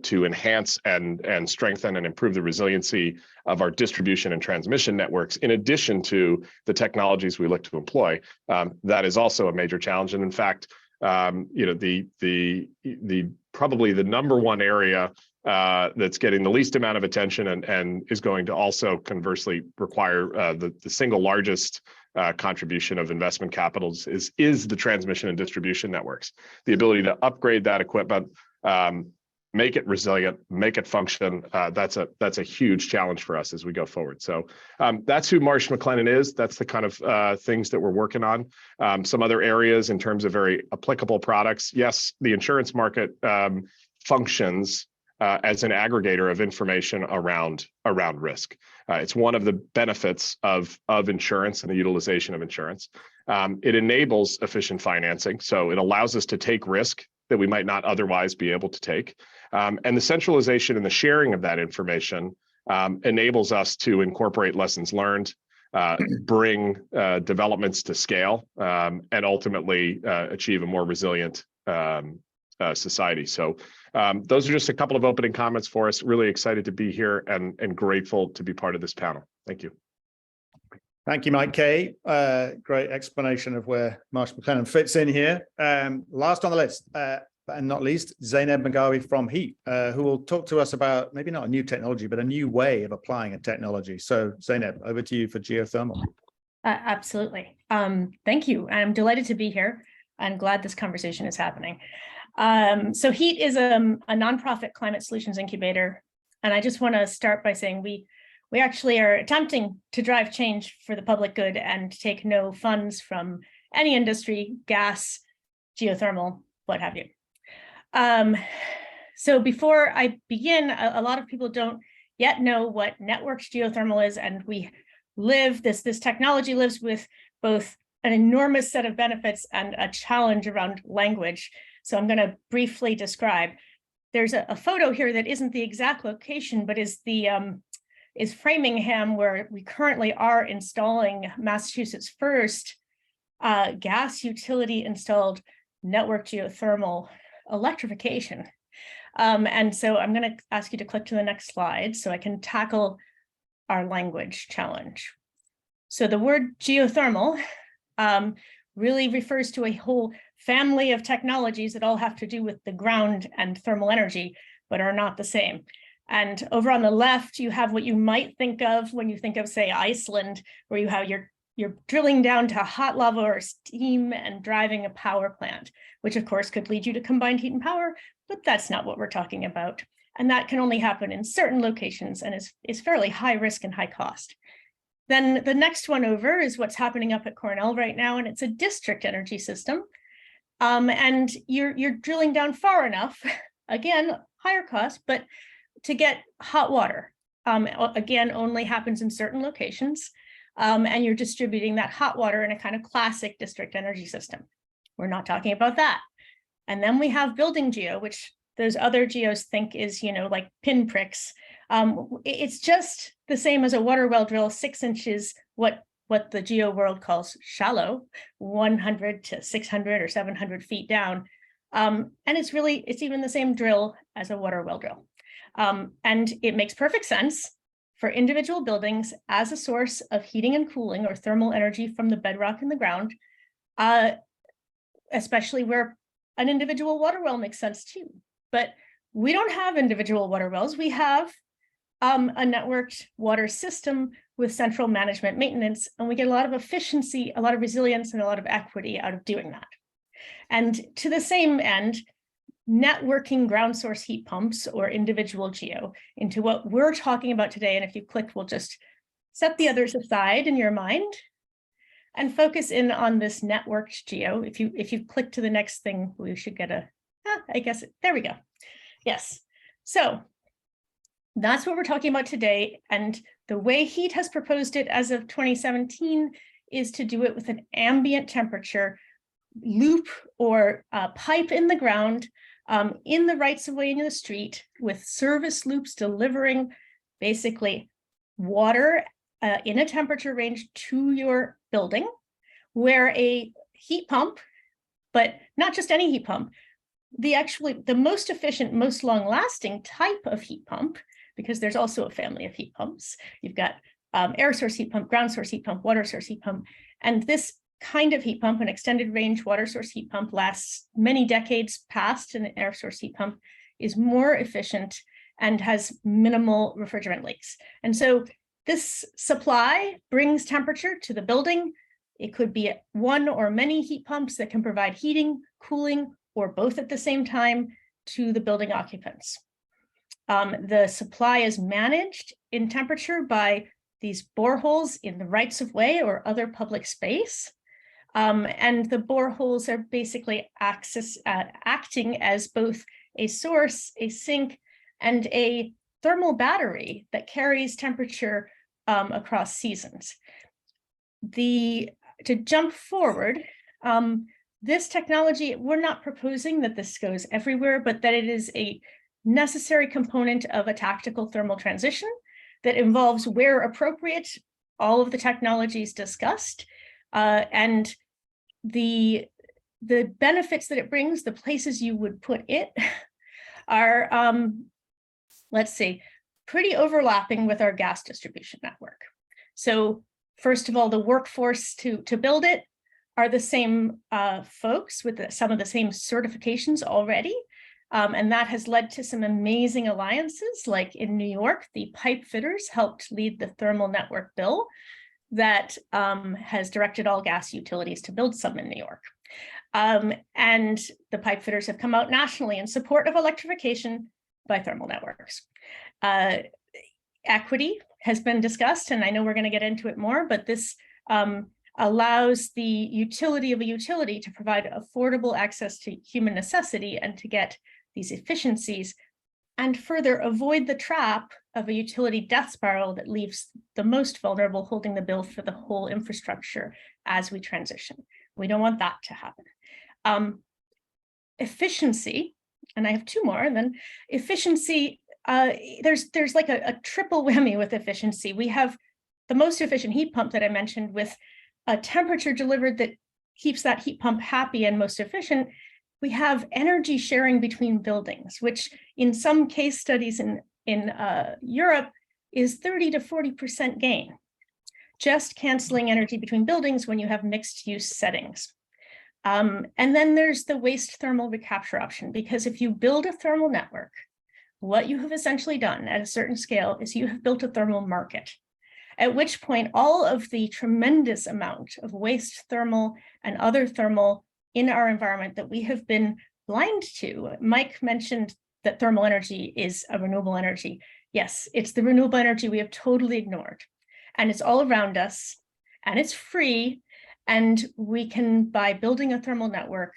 to enhance and strengthen and improve the resiliency of our distribution and transmission networks, in addition to the technologies we look to employ, that is also a major challenge. And in fact, probably the number one area that's getting the least amount of attention and is going to also conversely require the single largest contribution of investment capitals is the transmission and distribution networks. The ability to upgrade that equipment, make it resilient, make it function. That's a huge challenge for us as we go forward. So that's who Marsh McLennan is. That's the kind of things that we're working on. Some other areas in terms of very applicable products. Yes, the insurance market functions as an aggregator of information around risk. It's one of the benefits of insurance and the utilization of insurance. It enables efficient financing, so it allows us to take risk that we might not otherwise be able to take. And the centralization and the sharing of that information enables us to incorporate lessons learned, bring developments to scale, and ultimately achieve a more resilient society. So those are just a couple of opening comments for us. Really excited to be here and grateful to be part of this panel. Thank you. Thank you, Mike Kay. Great explanation of where Marsh McLennan fits in here. Last on the list, and not least, Zeyneb Magavi from HEET, who will talk to us about maybe not a new technology, but a new way of applying a technology. So Zeyneb, over to you for geothermal. Absolutely. Thank you. I'm delighted to be here. I'm glad this conversation is happening. So HEET is a nonprofit climate solutions incubator. And I just want to start by saying we actually are attempting to drive change for the public good and take no funds from any industry, gas, geothermal, what have you. So before I begin, a lot of people don't yet know what networked geothermal is, and this technology lives with both an enormous set of benefits and a challenge around language. So I'm going to briefly describe. There's a photo here that isn't the exact location, but is Framingham, where we currently are installing Massachusetts' first gas utility installed network geothermal electrification. And so I'm going to ask you to click to the next slide so I can tackle our language challenge. So the word geothermal really refers to a whole family of technologies that all have to do with the ground and thermal energy, but are not the same. And over on the left, you have what you might think of when you think of, say, Iceland, where you have you're drilling down to hot lava or steam and driving a power plant, which of course could lead you to combined heat and power, but that's not what we're talking about. And that can only happen in certain locations and is fairly high risk and high cost. Then the next one over is what's happening up at Cornell right now, and it's a district energy system. And you're drilling down far enough, again, higher cost, but to get hot water. Again, only happens in certain locations. And you're distributing that hot water in a kind of classic district energy system. We're not talking about that. And then we have building geo, which those other geos think is, like pinpricks. It's just the same as a water well drill, 6 inches, what the geo world calls shallow, 100 to 600 or 700 feet down. And it's even the same drill as a water well drill. And it makes perfect sense for individual buildings as a source of heating and cooling or thermal energy from the bedrock in the ground, especially where an individual water well makes sense too. But we don't have individual water wells. We have a networked water system with central management maintenance, and we get a lot of efficiency, a lot of resilience, and a lot of equity out of doing that. And to the same end, networking ground source heat pumps or individual geo into what we're talking about today. And if you click, we'll just set the others aside in your mind. and focus in on this networked geo. If you click to the next thing, we should get I guess, there we go. Yes. So that's what we're talking about today. And the way HEET has proposed it as of 2017 is to do it with an ambient temperature loop or pipe in the ground, in the rights of way in the street, with service loops delivering basically water in a temperature range to your building, where a heat pump, but not just any heat pump, the most efficient, most long-lasting type of heat pump, because there's also a family of heat pumps. You've got air source heat pump, ground source heat pump, water source heat pump, and this kind of heat pump, an extended range water source heat pump, lasts many decades past an air source heat pump, is more efficient and has minimal refrigerant leaks. And so this supply brings temperature to the building. It could be one or many heat pumps that can provide heating, cooling, or both at the same time to the building occupants. The supply is managed in temperature by these boreholes in the rights of way or other public space. And the boreholes are basically acting as both a source, a sink, and a thermal battery that carries temperature across seasons. To jump forward, this technology, we're not proposing that this goes everywhere, but that it is a necessary component of a tactical thermal transition that involves, where appropriate, all of the technologies discussed, and the benefits that it brings, the places you would put it, are, let's see, pretty overlapping with our gas distribution network. So first of all, the workforce to build it are the same folks with some of the same certifications already. And that has led to some amazing alliances, like in New York, the pipe fitters helped lead the thermal network bill that has directed all gas utilities to build some in New York. And the pipe fitters have come out nationally in support of electrification by thermal networks. Equity has been discussed, and I know we're going to get into it more, but this allows the utility of a utility to provide affordable access to human necessity and to get these efficiencies, and further avoid the trap of a utility death spiral that leaves the most vulnerable holding the bill for the whole infrastructure as we transition. We don't want that to happen. Efficiency, and I have two more, and then efficiency, there's like a triple whammy with efficiency. We have the most efficient heat pump that I mentioned, with a temperature delivered that keeps that heat pump happy and most efficient. We have energy sharing between buildings, which in some case studies in Europe is 30 to 40% gain, just canceling energy between buildings when you have mixed use settings. And then there's the waste thermal recapture option, because if you build a thermal network, what you have essentially done at a certain scale is you have built a thermal market, at which point all of the tremendous amount of waste thermal and other thermal in our environment that we have been blind to. Mike mentioned that thermal energy is a renewable energy. Yes, it's the renewable energy we have totally ignored. And it's all around us, and it's free. And we can, by building a thermal network,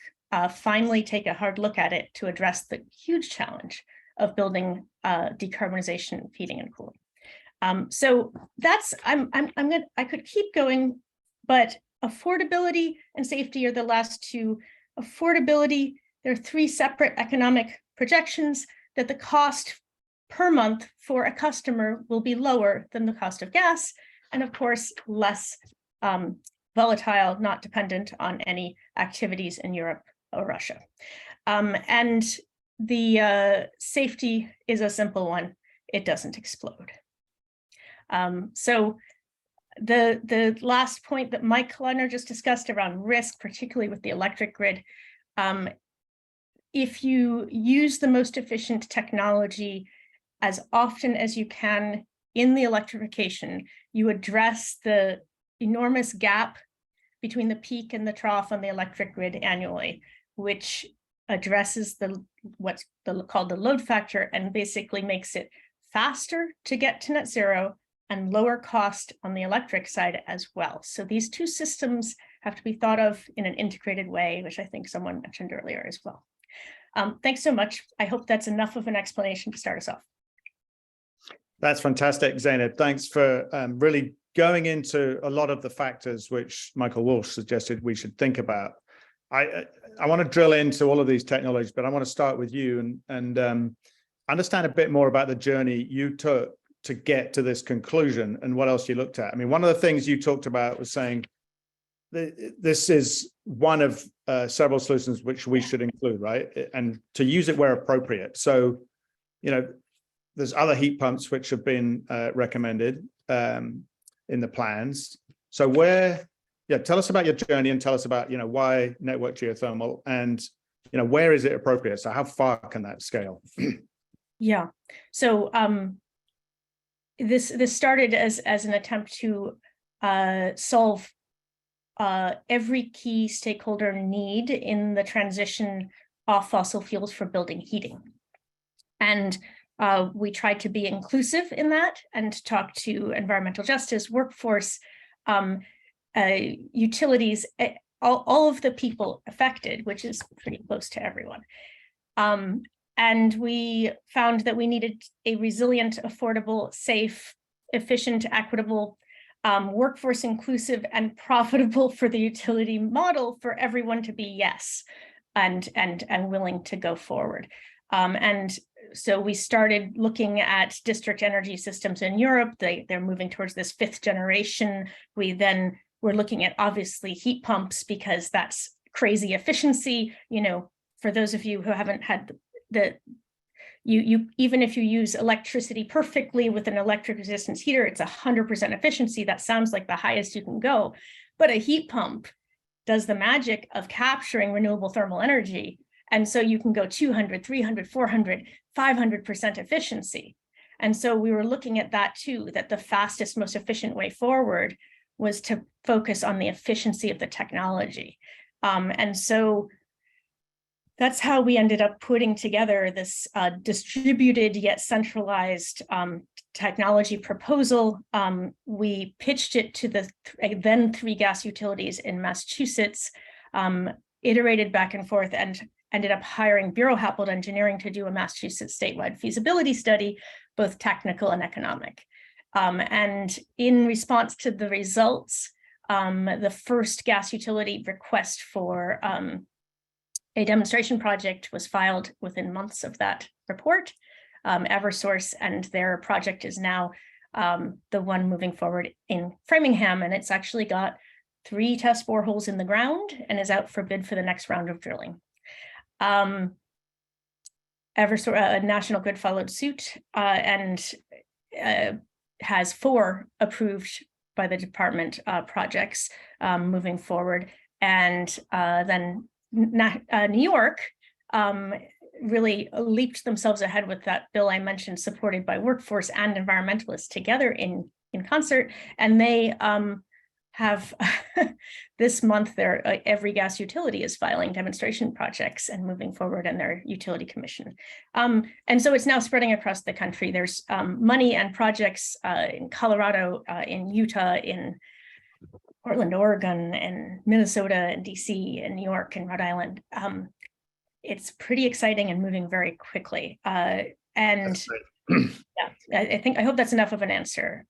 finally take a hard look at it to address the huge challenge of building decarbonization, heating and cooling. So that's, I could keep going, but affordability and safety are the last two. Affordability, there are three separate economic projections that the cost per month for a customer will be lower than the cost of gas, and of course, less volatile, not dependent on any activities in Europe or Russia. And the safety is a simple one. It doesn't explode. So the last point that Mike Kolodner just discussed around risk, particularly with the electric grid, if you use the most efficient technology as often as you can in the electrification, you address the enormous gap between the peak and the trough on the electric grid annually, which addresses what's called the load factor, and basically makes it faster to get to net zero and lower cost on the electric side as well. So these two systems have to be thought of in an integrated way, which I think someone mentioned earlier as well. Thanks so much. I hope that's enough of an explanation to start us off. That's fantastic, Zeynep. Thanks for really going into a lot of the factors which Michael Walsh suggested we should think about. I want to drill into all of these technologies, but I want to start with you and understand a bit more about the journey you took to get to this conclusion and what else you looked at. I mean, one of the things you talked about was saying this is one of several solutions which we should include, right? And to use it where appropriate. So, you know, there's other heat pumps which have been recommended in the plans. So tell us about your journey and tell us about, you know, why network geothermal and, you know, where is it appropriate? So how far can that scale? Yeah. So this started as an attempt to solve every key stakeholder need in the transition off fossil fuels for building heating. And we tried to be inclusive in that and talk to environmental justice, workforce, utilities, all of the people affected, which is pretty close to everyone. And we found that we needed a resilient, affordable, safe, efficient, equitable, workforce inclusive and profitable for the utility model for everyone to be yes and willing to go forward. And so we started looking at district energy systems in Europe. They're moving towards this 5th generation. We then were looking at obviously heat pumps because that's crazy efficiency. You know, for those of you who haven't had you even if you use electricity perfectly with an electric resistance heater, it's 100% efficiency. That sounds like the highest you can go, but a heat pump does the magic of capturing renewable thermal energy. And so you can go 200, 300, 400, 500% efficiency. And so we were looking at that too, that the fastest, most efficient way forward was to focus on the efficiency of the technology. And so that's how we ended up putting together this distributed yet centralized technology proposal. We pitched it to the then 3 gas utilities in Massachusetts, iterated back and forth, and ended up hiring Bureau Happold Engineering to do a Massachusetts statewide feasibility study, both technical and economic. And in response to the results, the first gas utility request for a demonstration project was filed within months of that report, Eversource, and their project is now the one moving forward in Framingham, and it's actually got 3 test boreholes in the ground and is out for bid for the next round of drilling. Eversource, National Grid followed suit and has 4 approved by the department projects moving forward, and then New York really leaped themselves ahead with that bill I mentioned, supported by workforce and environmentalists together in concert. And they have this month, every gas utility is filing demonstration projects and moving forward in their utility commission. And so it's now spreading across the country. There's money and projects in Colorado, in Utah, in Portland, Oregon, and Minnesota, and DC, and New York, and Rhode Island. It's pretty exciting and moving very quickly. And yeah, I hope that's enough of an answer.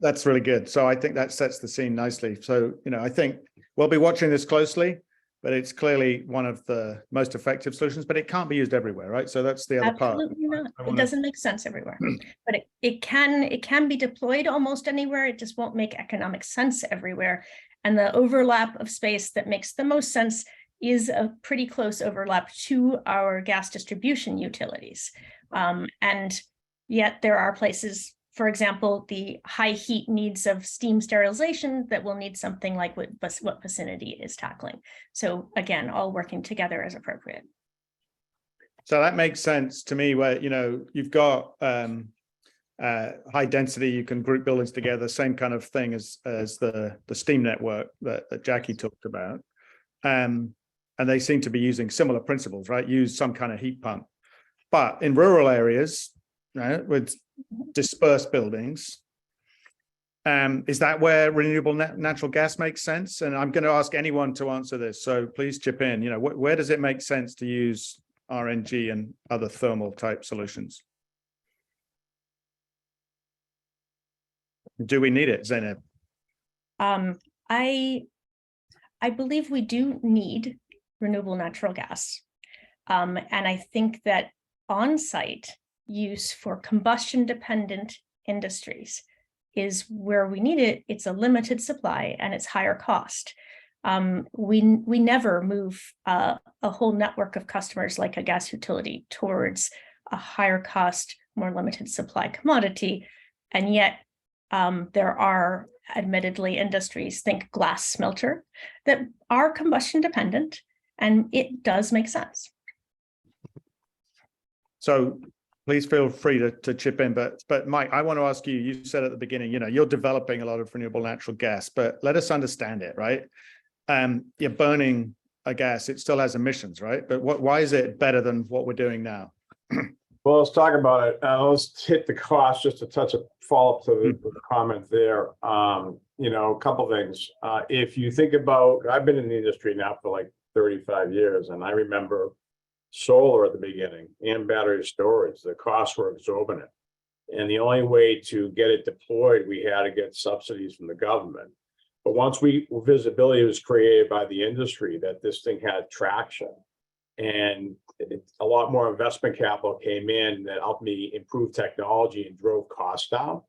That's really good. So I think that sets the scene nicely. So, you know, I think we'll be watching this closely, but it's clearly one of the most effective solutions, but it can't be used everywhere, right? So that's the other part. Absolutely not. It doesn't make sense everywhere, but it can be deployed almost anywhere. It just won't make economic sense everywhere. And the overlap of space that makes the most sense is a pretty close overlap to our gas distribution utilities. And yet there are places, for example, the high heat needs of steam sterilization that will need something like what Vicinity is tackling. So again, all working together as appropriate. So that makes sense to me, where, you know, you've got high density, you can group buildings together, same kind of thing as the steam network that Jackie talked about. And they seem to be using similar principles, right? Use some kind of heat pump. But in rural areas, right, with dispersed buildings, Is that where renewable natural gas makes sense? And I'm going to ask anyone to answer this, so please chip in. You know, where does it make sense to use RNG and other thermal type solutions? Do we need it, Zeynep? I believe we do need renewable natural gas. And I think that on-site use for combustion-dependent industries is where we need it. It's a limited supply and it's higher cost. We never move a whole network of customers like a gas utility towards a higher cost, more limited supply commodity. And yet there are admittedly industries, think glass smelter, that are combustion dependent, and it does make sense. So please feel free to chip in, but Mike, I want to ask you, you said at the beginning, you know, you're developing a lot of renewable natural gas, but let us understand it, right? You're burning a gas, it still has emissions, right? But why is it better than what we're doing now? Well, let's talk about it. Let's hit the cost just to touch a follow-up to the comment there. You know, a couple things. If you think about, I've been in the industry now for like 35 years, and I remember solar at the beginning and battery storage, the costs were exorbitant. And the only way to get it deployed, we had to get subsidies from the government. But once visibility was created by the industry that this thing had traction, and a lot more investment capital came in that helped me improve technology and drove costs down,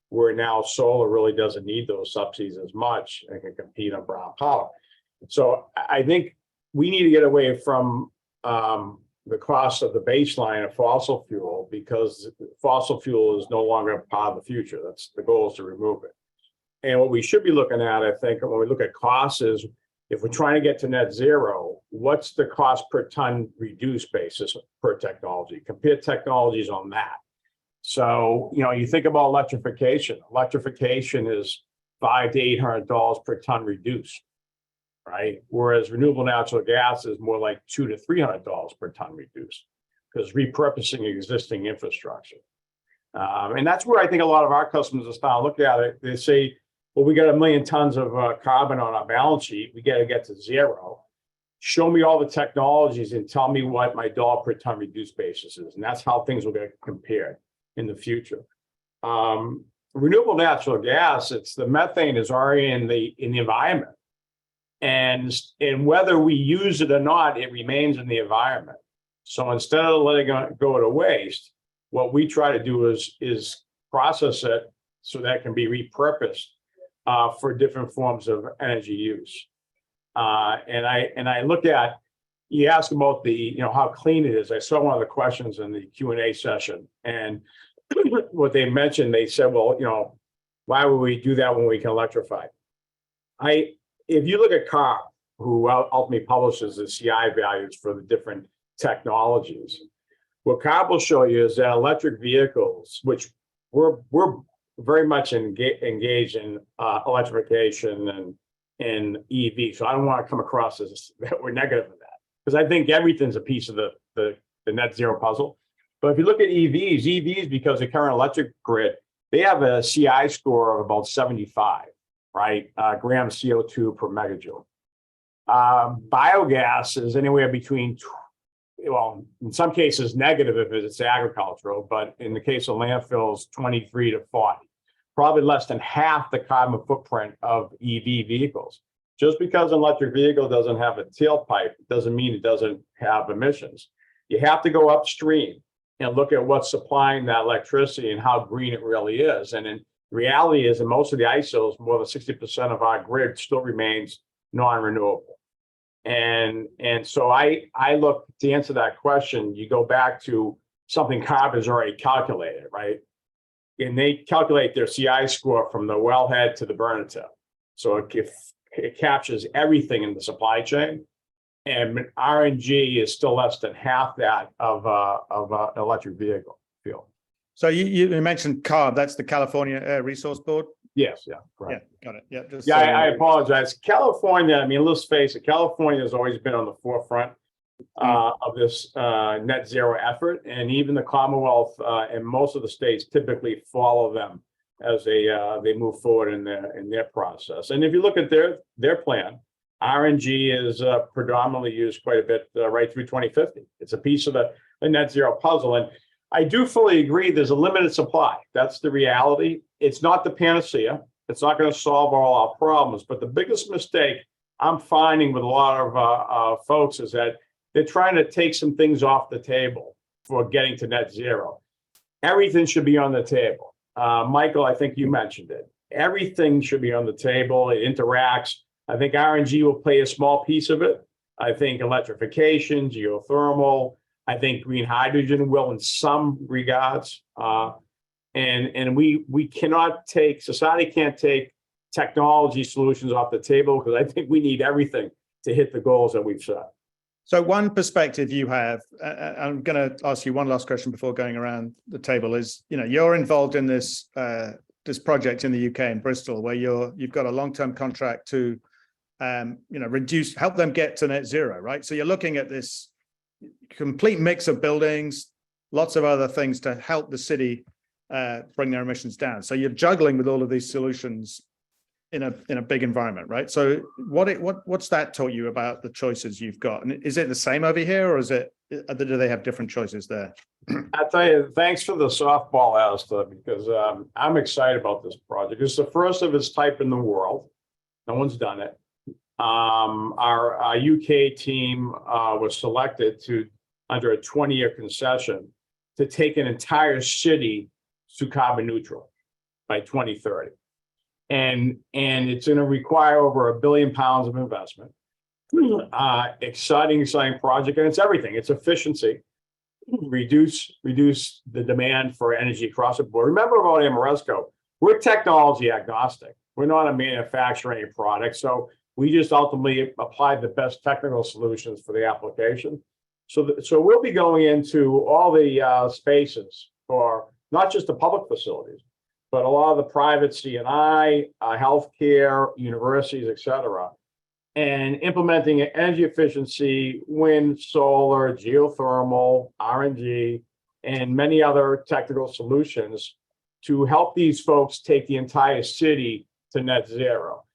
where now solar really doesn't need those subsidies as much and can compete on brown power. So I think we need to get away from the cost of the baseline of fossil fuel, because fossil fuel is no longer part of the future. That's the goal, is to remove it. And what we should be looking at, I think, when we look at costs is, if we're trying to get to net zero, what's the cost per ton reduced basis per technology? Compare technologies on that. So, you know, you think about electrification. Electrification is $500 to $800 per ton reduced, right? Whereas renewable natural gas is more like $200 to $300 per ton reduced, because repurposing existing infrastructure. And that's where I think a lot of our customers are starting to look at it. They say, well, we got 1 million tons of carbon on our balance sheet. We got to get to zero. Show me all the technologies and tell me what my dollar per ton reduced basis is. And that's how things will get compared in the future. Renewable natural gas, it's the methane is already in the environment. And whether we use it or not, it remains in the environment. So instead of letting it go to waste, what we try to do is process it so that it can be repurposed for different forms of energy use. And I look at, you ask about the, you know, how clean it is. I saw one of the questions in the Q&A session, and what they mentioned, they said, well, you know, why would we do that when we can electrify? If you look at CARB, who ultimately publishes the CI values for the different technologies, what CARB will show you is that electric vehicles, which we're very much engaged in electrification and EV. So I don't want to come across as that we're negative of that, because I think everything's a piece of the net zero puzzle. But if you look at EVs, because the current electric grid, they have a CI score of about 75, right? Grams CO2 per megajoule. Biogas is anywhere between, well, in some cases negative if it's agricultural, but in the case of landfills, 23 to 40. Probably less than half the carbon footprint of EV vehicles. Just because an electric vehicle doesn't have a tailpipe doesn't mean it doesn't have emissions. You have to go upstream and look at what's supplying that electricity and how green it really is. And in reality is, in most of the ISOs, more than 60% of our grid still remains non-renewable. And so I look, to answer that question, you go back to something CARB has already calculated, right? And they calculate their CI score from the wellhead to the burner tip. So it captures everything in the supply chain, and RNG is still less than half that of an electric vehicle fuel. So you mentioned CARB, that's the California Air Resource Board? Yes, yeah, right. Yeah, got it. Yeah, just I apologize. California, I mean, let's face it, California has always been on the forefront of this net zero effort, and even the Commonwealth and most of the states typically follow them as they move forward in their process. And if you look at their plan, RNG is predominantly used quite a bit right through 2050. It's a piece of the net zero puzzle. And I do fully agree there's a limited supply. That's the reality. It's not the panacea. It's not going to solve all our problems. But the biggest mistake I'm finding with a lot of folks is that they're trying to take some things off the table for getting to net zero. Everything should be on the table. Michael, I think you mentioned it. Everything should be on the table. It interacts. I think RNG will play a small piece of it. I think electrification, geothermal, I think green hydrogen will in some regards. And we cannot take, society can't take technology solutions off the table because I think we need everything to hit the goals that we've set. So one perspective you have, I'm going to ask you one last question before going around the table is, you're involved in this this project in the UK in Bristol, where you've got a long-term contract to help them get to net zero, right? So you're looking at this complete mix of buildings, lots of other things to help the city bring their emissions down. So you're juggling with all of these solutions in a big environment, right? So what's that taught you about the choices you've got? And is it the same over here, or do they have different choices there? I'll tell you, thanks for the softball, Alistair, because I'm excited about this project. It's the first of its type in the world. No one's done it. Our UK team was selected under a 20-year concession to take an entire city to carbon neutral by 2030. And it's going to require over £1 billion of investment. Exciting project, and it's everything. It's efficiency, reduce the demand for energy across the board. Remember about Ameresco, we're technology agnostic. We're not a manufacturing product, so we just ultimately apply the best technical solutions for the application. So we'll be going into all the spaces for not just the public facilities, but a lot of the private C&I, healthcare, universities, et cetera, and implementing energy efficiency, wind, solar, geothermal, RNG, and many other technical solutions to help these folks take the entire city to net zero.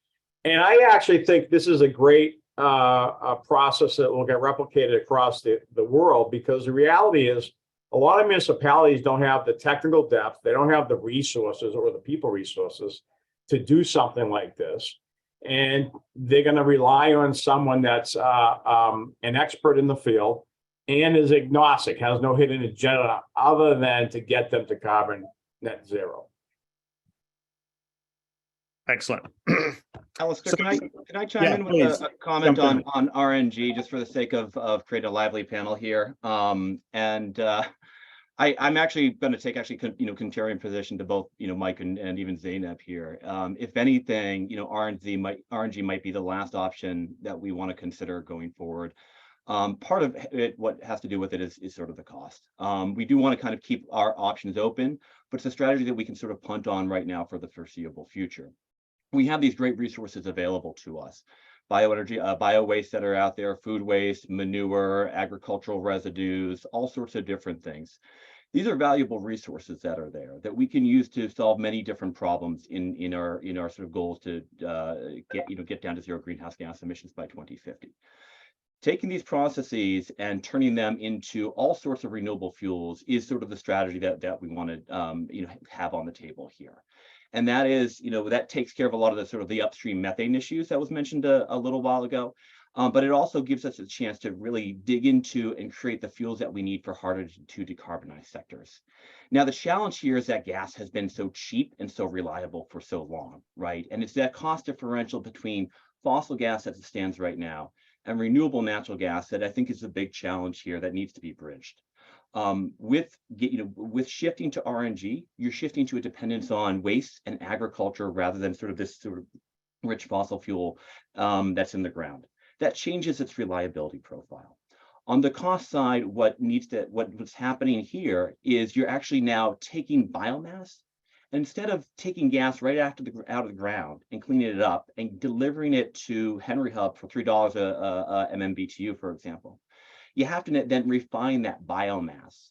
And I actually think this is a great process that will get replicated across the world, because the reality is a lot of municipalities don't have the technical depth, they don't have the resources or the people resources to do something like this. And they're going to rely on someone that's an expert in the field and is agnostic, has no hidden agenda other than to get them to carbon net zero. Excellent. Alistair, can I chime in with a comment on RNG, just for the sake of creating a lively panel here? I'm actually going to take contrarian position to both Mike and even Zeynep here. If anything, RNG might be the last option that we want to consider going forward. Part of it, what has to do with it is sort of the cost. We do want to kind of keep our options open, but it's a strategy that we can sort of punt on right now for the foreseeable future. We have these great resources available to us. Bioenergy, bio waste that are out there, food waste, manure, agricultural residues, all sorts of different things. These are valuable resources that are there that we can use to solve many different problems in our sort of goals to get down to zero greenhouse gas emissions by 2050. Taking these processes and turning them into all sorts of renewable fuels is sort of the strategy that we want to have on the table here. And that is, that takes care of a lot of the sort of the upstream methane issues that was mentioned a little while ago. But it also gives us a chance to really dig into and create the fuels that we need for harder to decarbonize sectors. Now, the challenge here is that gas has been so cheap and so reliable for so long, right? And it's that cost differential between fossil gas as it stands right now and renewable natural gas that I think is a big challenge here that needs to be bridged. With shifting to RNG, you're shifting to a dependence on waste and agriculture rather than sort of this sort of rich fossil fuel that's in the ground. That changes its reliability profile. On the cost side, what's happening here is you're actually now taking biomass, and instead of taking gas right out of the ground and cleaning it up and delivering it to Henry Hub for $3 a MMBTU, for example, you have to then refine that biomass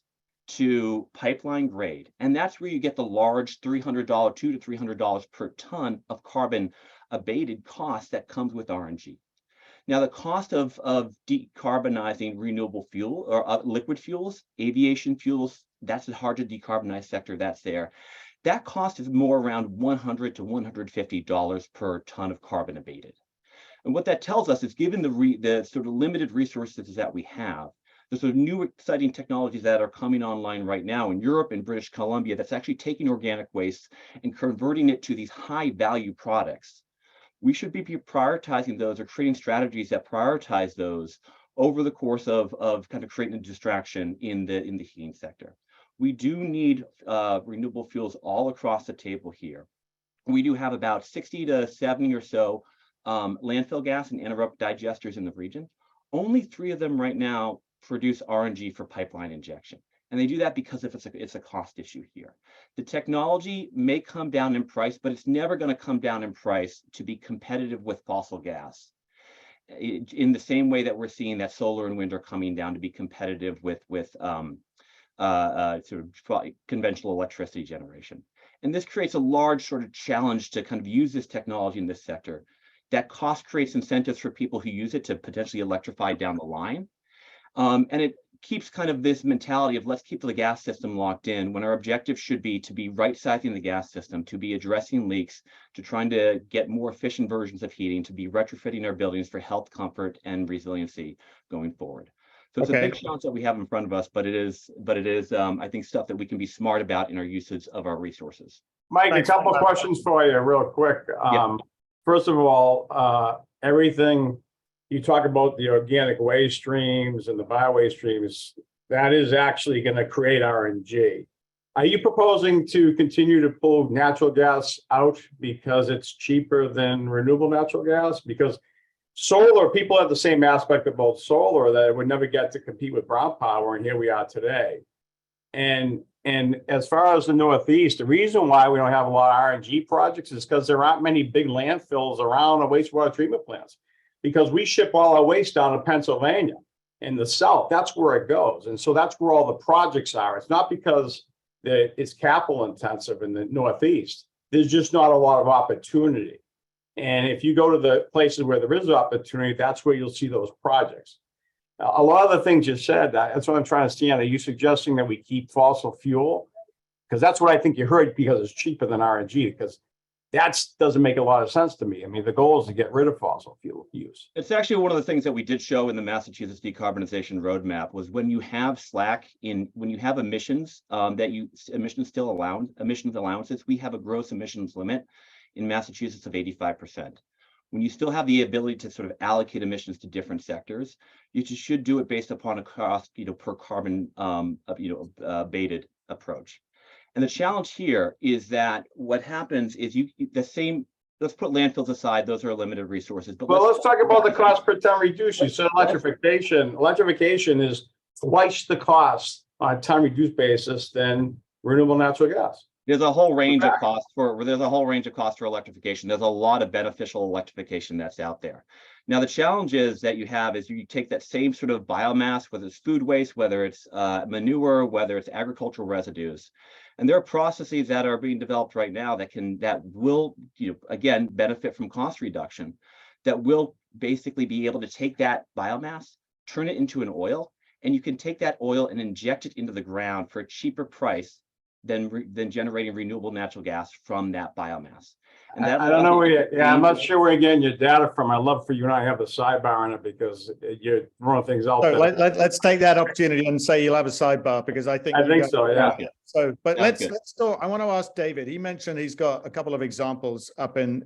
to pipeline grade. And that's where you get the large $300, $200 to $300 per ton of carbon abated cost that comes with RNG. Now, the cost of decarbonizing renewable fuel or liquid fuels, aviation fuels, that's a hard to decarbonize sector that's there. That cost is more around $100 to $150 per ton of carbon abated. And what that tells us is, given the sort of limited resources that we have, the sort of new exciting technologies that are coming online right now in Europe and British Columbia, that's actually taking organic waste and converting it to these high value products. We should be prioritizing those, or creating strategies that prioritize those over the course of kind of creating a distraction in the heating sector. We do need renewable fuels all across the table here. We do have about 60 to 70 or so landfill gas and anaerobic digesters in the region. Only 3 of them right now produce RNG for pipeline injection. And they do that because it's a cost issue here. The technology may come down in price, but it's never going to come down in price to be competitive with fossil gas. In the same way that we're seeing that solar and wind are coming down to be competitive with sort of conventional electricity generation. And this creates a large sort of challenge to kind of use this technology in this sector. That cost creates incentives for people who use it to potentially electrify down the line. And it keeps kind of this mentality of, let's keep the gas system locked in, when our objective should be to be right-sizing the gas system, to be addressing leaks, to trying to get more efficient versions of heating, to be retrofitting our buildings for health, comfort, and resiliency going forward. So it's a big challenge that we have in front of us, but it is I think, stuff that we can be smart about in our usage of our resources. Mike, a couple of questions for you real quick. First of all, everything you talk about, the organic waste streams and the bio-waste streams, that is actually going to create RNG. Are you proposing to continue to pull natural gas out because it's cheaper than renewable natural gas? Because solar, people have the same aspect about solar, that it would never get to compete with brown power, and here we are today. And as far as the Northeast, the reason why we don't have a lot of RNG projects is because there aren't many big landfills around the wastewater treatment plants. Because we ship all our waste down to Pennsylvania in the South, that's where it goes. And so that's where all the projects are. It's not because it's capital intensive in the Northeast. There's just not a lot of opportunity. And if you go to the places where there is opportunity, that's where you'll see those projects. A lot of the things you said, that's what I'm trying to see. Are you suggesting that we keep fossil fuel? Because that's what I think you heard, because it's cheaper than RNG, because that doesn't make a lot of sense to me. I mean, the goal is to get rid of fossil fuel use. It's actually one of the things that we did show in the Massachusetts decarbonization roadmap, was when you have when you have emissions emissions allowances, we have a gross emissions limit in Massachusetts of 85%. When you still have the ability to sort of allocate emissions to different sectors, you should do it based upon a cost, per carbon, abated approach. And the challenge here is that what happens is let's put landfills aside, those are limited resources. But let's talk about the cost per ton reduced. You said electrification. Electrification is twice the cost on a ton reduced basis than renewable natural gas. There's a whole range of costs for electrification. There's a lot of beneficial electrification that's out there. Now, the challenge is that you take that same sort of biomass, whether it's food waste, whether it's manure, whether it's agricultural residues, and there are processes that are being developed right now that will, again, benefit from cost reduction, that will basically be able to take that biomass, turn it into an oil, and you can take that oil and inject it into the ground for a cheaper price than generating renewable natural gas from that biomass. And that I don't know where I'm not sure where you're getting your data from. I'd love for you and I to have a sidebar on it, because you're throwing things out So there. let's take that opportunity and say you'll have a sidebar, because I think so, yeah. So, but Sounds let's talk. I want to ask David. He mentioned he's got a couple of examples up in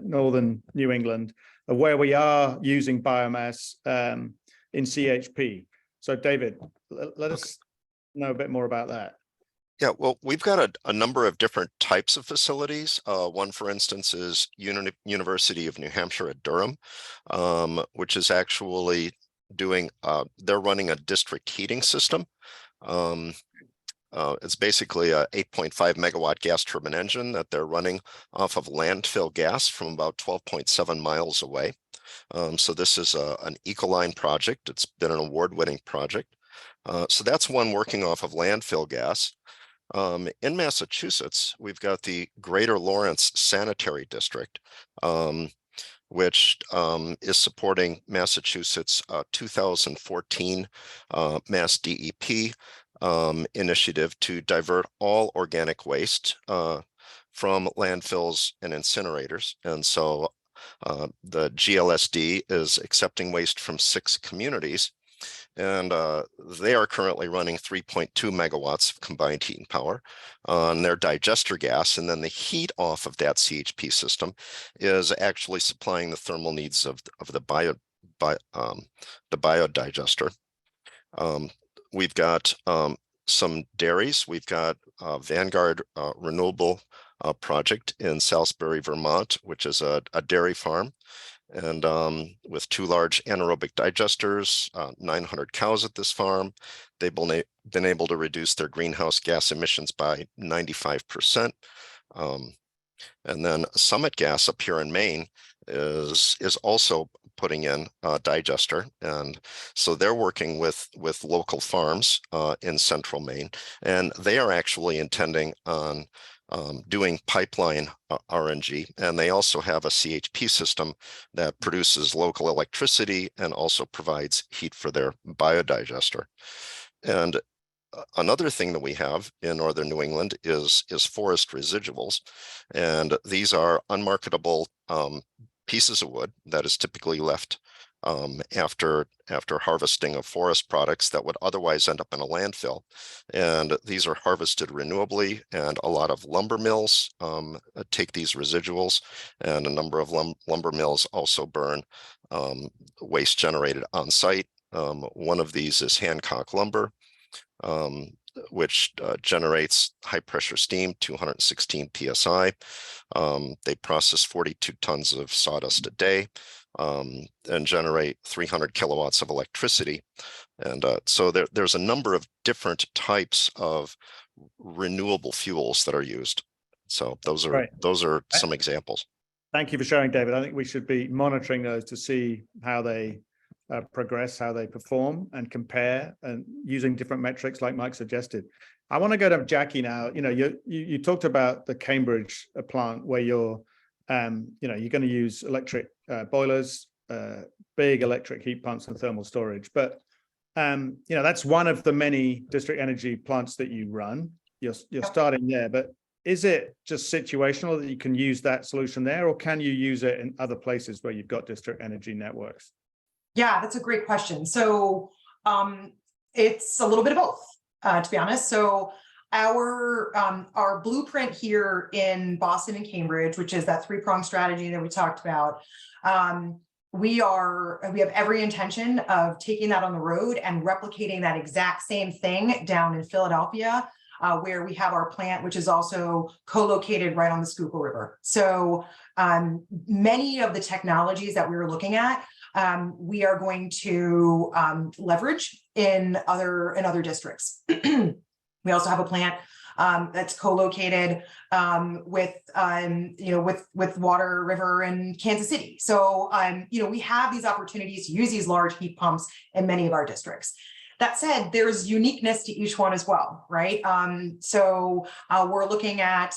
northern New England of where we are using biomass in CHP. So, David, let us know a bit more about that. Yeah, well, we've got a number of different types of facilities. One, for instance, is University of New Hampshire at Durham, which is actually doing, they're running a district heating system. It's basically a 8.5 megawatt gas turbine engine that they're running off of landfill gas from about 12.7 miles away. So this is an Ecoline project. It's been an award-winning project. So that's one working off of landfill gas. In Massachusetts, we've got the Greater Lawrence Sanitary District, which is supporting Massachusetts' 2014 Mass DEP initiative to divert all organic waste from landfills and incinerators. And so the GLSD is accepting waste from 6 communities, and they are currently running 3.2 megawatts of combined heat and power on their digester gas, and then the heat off of that CHP system is actually supplying the thermal needs of the biodigester. We've got some dairies. We've got Vanguard Renewable project in Salisbury, Vermont, which is a dairy farm, and with 2 large anaerobic digesters, 900 cows at this farm. They've been able to reduce their greenhouse gas emissions by 95%. And then Summit Gas up here in Maine is also putting in a digester, and so they're working with local farms in central Maine, and they are actually intending on doing pipeline RNG, and they also have a CHP system that produces local electricity and also provides heat for their biodigester. And another thing that we have in northern New England is forest residuals, and these are unmarketable pieces of wood that is typically left after harvesting of forest products that would otherwise end up in a landfill. And these are harvested renewably, and a lot of lumber mills take these residuals, and a number of lumber mills also burn waste generated on site. One of these is Hancock Lumber, which generates high pressure steam, 216 PSI. They process 42 tons of sawdust a day and generate 300 kilowatts of electricity. And so there's a number of different types of renewable fuels that are used. So those are some examples. Thank you for sharing, David. I think we should be monitoring those to see how they progress, how they perform, and compare, and using different metrics like Mike suggested. I want to go to Jackie now. You know, you talked about the Cambridge plant where you're going to use electric boilers, big electric heat pumps, and thermal storage. But that's one of the many district energy plants that you run. You're starting there, but is it just situational that you can use that solution there, or can you use it in other places where you've got district energy networks? Yeah, that's a great question. So it's a little bit of both, to be honest. So our blueprint here in Boston and Cambridge, which is that 3-pronged strategy that we talked about, we have every intention of taking that on the road and replicating that exact same thing down in Philadelphia, where we have our plant, which is also co-located right on the Schuylkill River. So many of the technologies that we were looking at, we are going to leverage in other districts. We also have a plant that's co-located with Water River and Kansas City. So we have these opportunities to use these large heat pumps in many of our districts. That said, there's uniqueness to each one as well, right? So we're looking at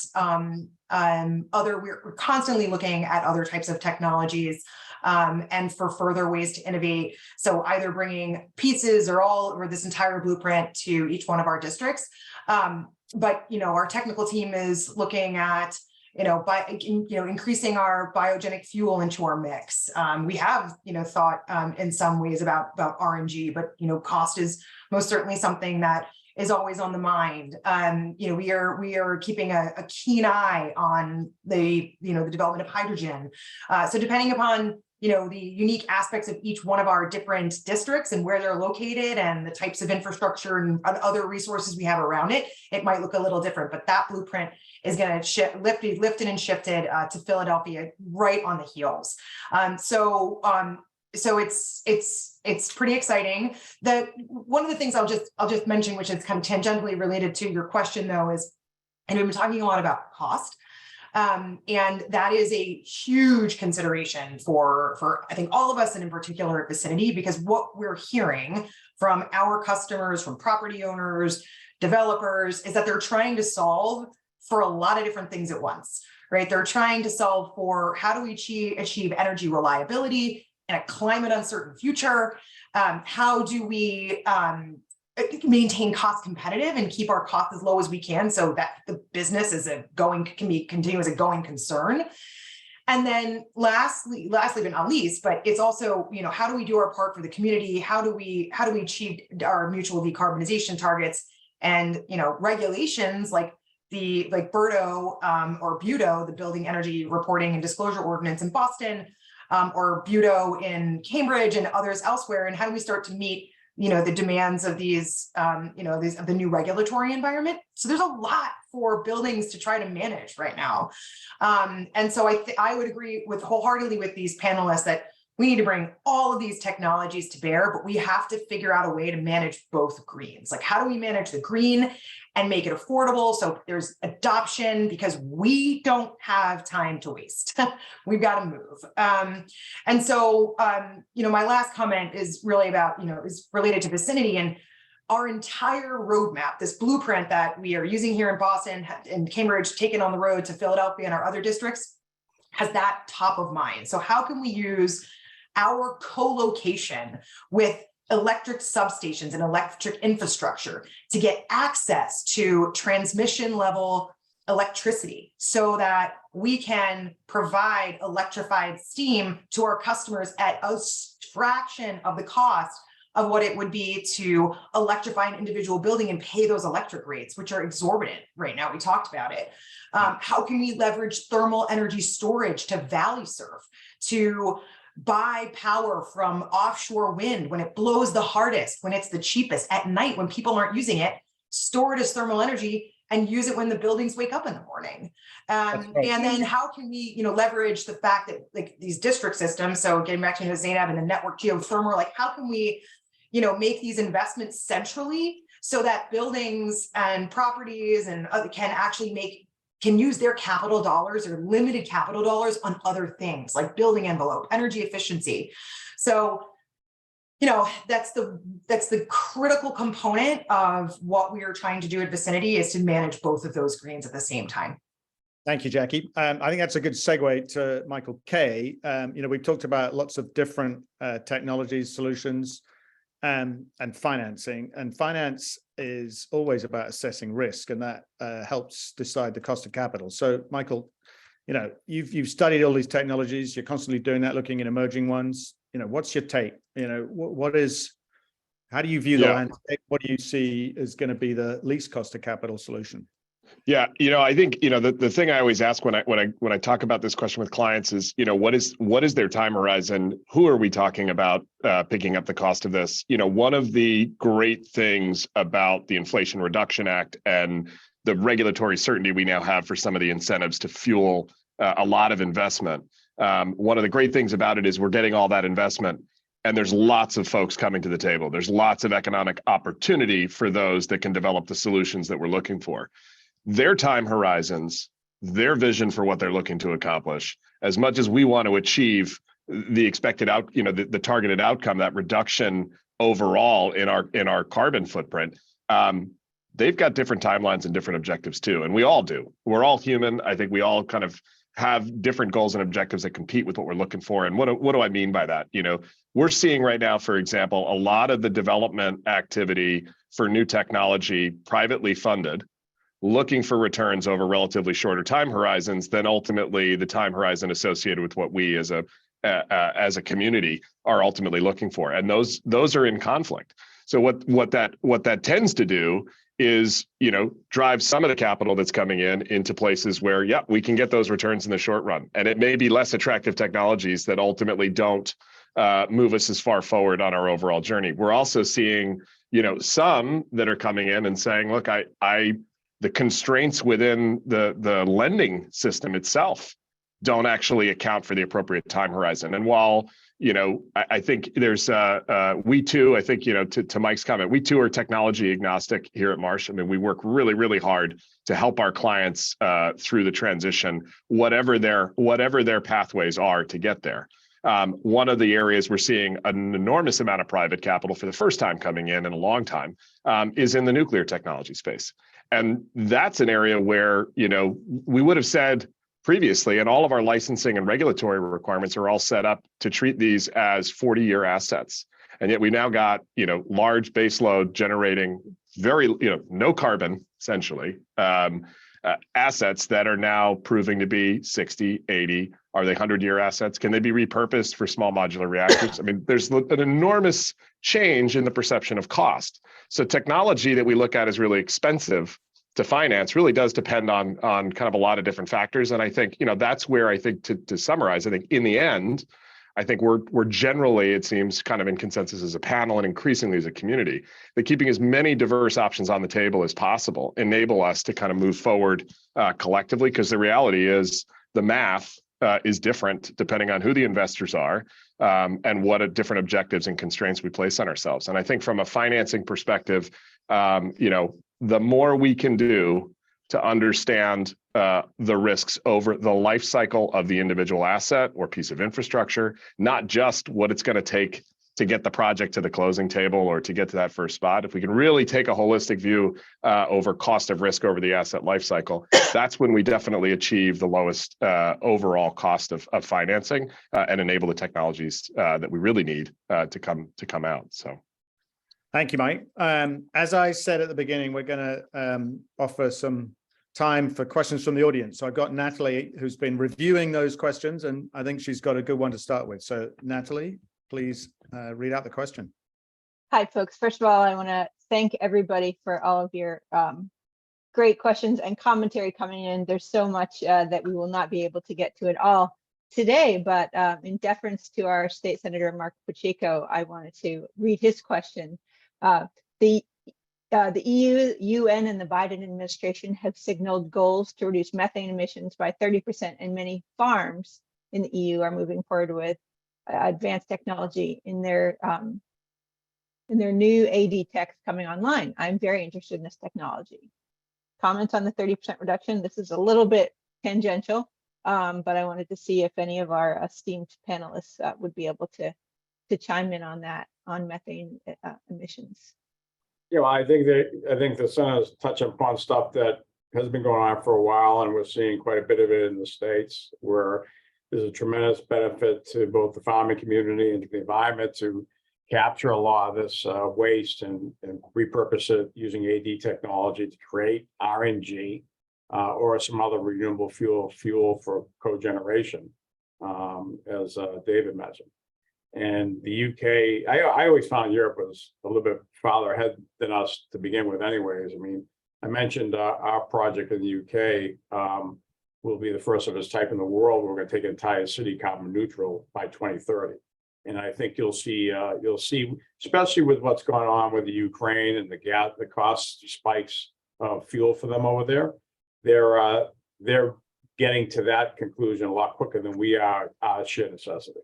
we're constantly looking at other types of technologies and for further ways to innovate. So either bringing pieces or this entire blueprint to each one of our districts. But our technical team is looking at increasing our biogenic fuel into our mix. We have thought in some ways about RNG, but cost is most certainly something that is always on the mind. We are keeping a keen eye on the development of hydrogen. So depending upon the unique aspects of each one of our different districts and where they're located and the types of infrastructure and other resources we have around it, it might look a little different, but that blueprint is going to lifted and shifted to Philadelphia right on the heels. So it's pretty exciting. That one of the things I'll just mention, which is kind of tangentially related to your question though, is, and we've been talking a lot about cost. And that is a huge consideration for I think all of us, and in particular at Vicinity, because what we're hearing from our customers, from property owners, developers, is that they're trying to solve for a lot of different things at once, right? They're trying to solve for how do we achieve energy reliability in a climate uncertain future? How do we maintain cost competitive and keep our costs as low as we can so that the business can continue as a going concern? And then lastly but not least, but it's also, how do we do our part for the community? How do we achieve our mutual decarbonization targets? And regulations like BERDO or BUDO, the Building Energy Reporting and Disclosure Ordinance in Boston, or BUDO in Cambridge and others elsewhere. And how do we start to meet the demands of these, of the new regulatory environment? So there's a lot for buildings to try to manage right now. And so I would agree wholeheartedly with these panelists that we need to bring all of these technologies to bear, but we have to figure out a way to manage both greens. Like, how do we manage the green and make it affordable so there's adoption, because we don't have time to waste. We've got to move. And so, my last comment is really about, is related to Vicinity and our entire roadmap, this blueprint that we are using here in Boston and Cambridge, taken on the road to Philadelphia and our other districts, has that top of mind. So how can we use our co-location with electric substations and electric infrastructure to get access to transmission level electricity so that we can provide electrified steam to our customers at a fraction of the cost of what it would be to electrify an individual building and pay those electric rates, which are exorbitant right now. We talked about it. How can we leverage thermal energy storage to value surf, to buy power from offshore wind when it blows the hardest, when it's the cheapest, at night when people aren't using it, store it as thermal energy and use it when the buildings wake up in the morning. And then how can we, leverage the fact that like these district systems, so getting back to Zeyneb and the network geothermal, like how can we, make these investments centrally so that buildings and properties and can actually can use their capital dollars or limited capital dollars on other things like building envelope, energy efficiency. So, that's the critical component of what we are trying to do at Vicinity, is to manage both of those greens at the same time. Thank you, Jackie. I think that's a good segue to Michael K. We've talked about lots of different technologies, solutions, and financing. And finance is always about assessing risk, and that helps decide the cost of capital. So, Michael, you've studied all these technologies. You're constantly doing that, looking at emerging ones. What's your take? How do you view the landscape? What do you see is going to be the least cost of capital solution? Yeah, I think the thing I always ask when I talk about this question with clients is, what is their time horizon? Who are we talking about picking up the cost of this? One of the great things about the Inflation Reduction Act and the regulatory certainty we now have for some of the incentives to fuel a lot of investment. One of the great things about it is we're getting all that investment, and there's lots of folks coming to the table. There's lots of economic opportunity for those that can develop the solutions that we're looking for. Their time horizons, their vision for what they're looking to accomplish, as much as we want to achieve the expected the targeted outcome, that reduction overall in our carbon footprint, they've got different timelines and different objectives too. And we all do. We're all human. I think we all kind of have different goals and objectives that compete with what we're looking for. And what do I mean by that? We're seeing right now, for example, a lot of the development activity for new technology privately funded, looking for returns over relatively shorter time horizons than ultimately the time horizon associated with what we as a community are ultimately looking for. And those are in conflict. So what that tends to do is, drive some of the capital that's coming into places where, we can get those returns in the short run. And it may be less attractive technologies that ultimately don't move us as far forward on our overall journey. We're also seeing, some that are coming in and saying, look, the constraints within the lending system itself don't actually account for the appropriate time horizon. And while, I think there's we too, I think, to Mike's comment, we too are technology agnostic here at Marsh. I mean, we work really, really hard to help our clients through the transition, whatever their pathways are to get there. One of the areas we're seeing an enormous amount of private capital for the first time coming in a long time is in the nuclear technology space. And that's an area where, we would have said previously, and all of our licensing and regulatory requirements are all set up to treat these as 40-year assets. And yet we now got, large baseload generating very, no carbon, essentially, assets that are now proving to be 60, 80. Are they 100-year assets? Can they be repurposed for small modular reactors? I mean, there's an enormous change in the perception of cost. So technology that we look at as really expensive to finance really does depend on kind of a lot of different factors. And I think, that's where I think to summarize, I think in the end, I think we're generally, it seems, kind of in consensus as a panel and increasingly as a community, that keeping as many diverse options on the table as possible enable us to kind of move forward collectively, because the reality is the math is different depending on who the investors are and what different objectives and constraints we place on ourselves. And I think from a financing perspective, the more we can do to understand the risks over the life cycle of the individual asset or piece of infrastructure, not just what it's going to take to get the project to the closing table or to get to that first spot. If we can really take a holistic view over cost of risk over the asset life cycle, that's when we definitely achieve the lowest overall cost of financing and enable the technologies that we really need to come out. So. Thank you, Mike. As I said at the beginning, we're going to offer some time for questions from the audience. So I've got Natalie, who's been reviewing those questions, and I think she's got a good one to start with. So Natalie, please read out the question. Hi, folks. First of all, I want to thank everybody for all of your great questions and commentary coming in. There's so much that we will not be able to get to it all today, but in deference to our state senator, Mark Pacheco, I wanted to read his question. The EU, UN, and the Biden administration have signaled goals to reduce methane emissions by 30%, and many farms in the EU are moving forward with advanced technology in their new AD techs coming online. I'm very interested in this technology. Comments on the 30% reduction. This is a little bit tangential, but I wanted to see if any of our esteemed panelists would be able to chime in on that, on methane emissions. I think the Senator's touching upon stuff that has been going on for a while, and we're seeing quite a bit of it in the States, where there's a tremendous benefit to both the farming community and to the environment to capture a lot of this waste and repurpose it using AD technology to create RNG or some other renewable fuel for cogeneration, as David mentioned. And the UK, I always found Europe was a little bit farther ahead than us to begin with anyways. I mean, I mentioned our project in the UK will be the first of its type in the world. We're going to take an entire city carbon neutral by 2030. And I think you'll see, especially with what's going on with the Ukraine and the cost spikes of fuel for them over there, they're getting to that conclusion a lot quicker than we are sheer necessity.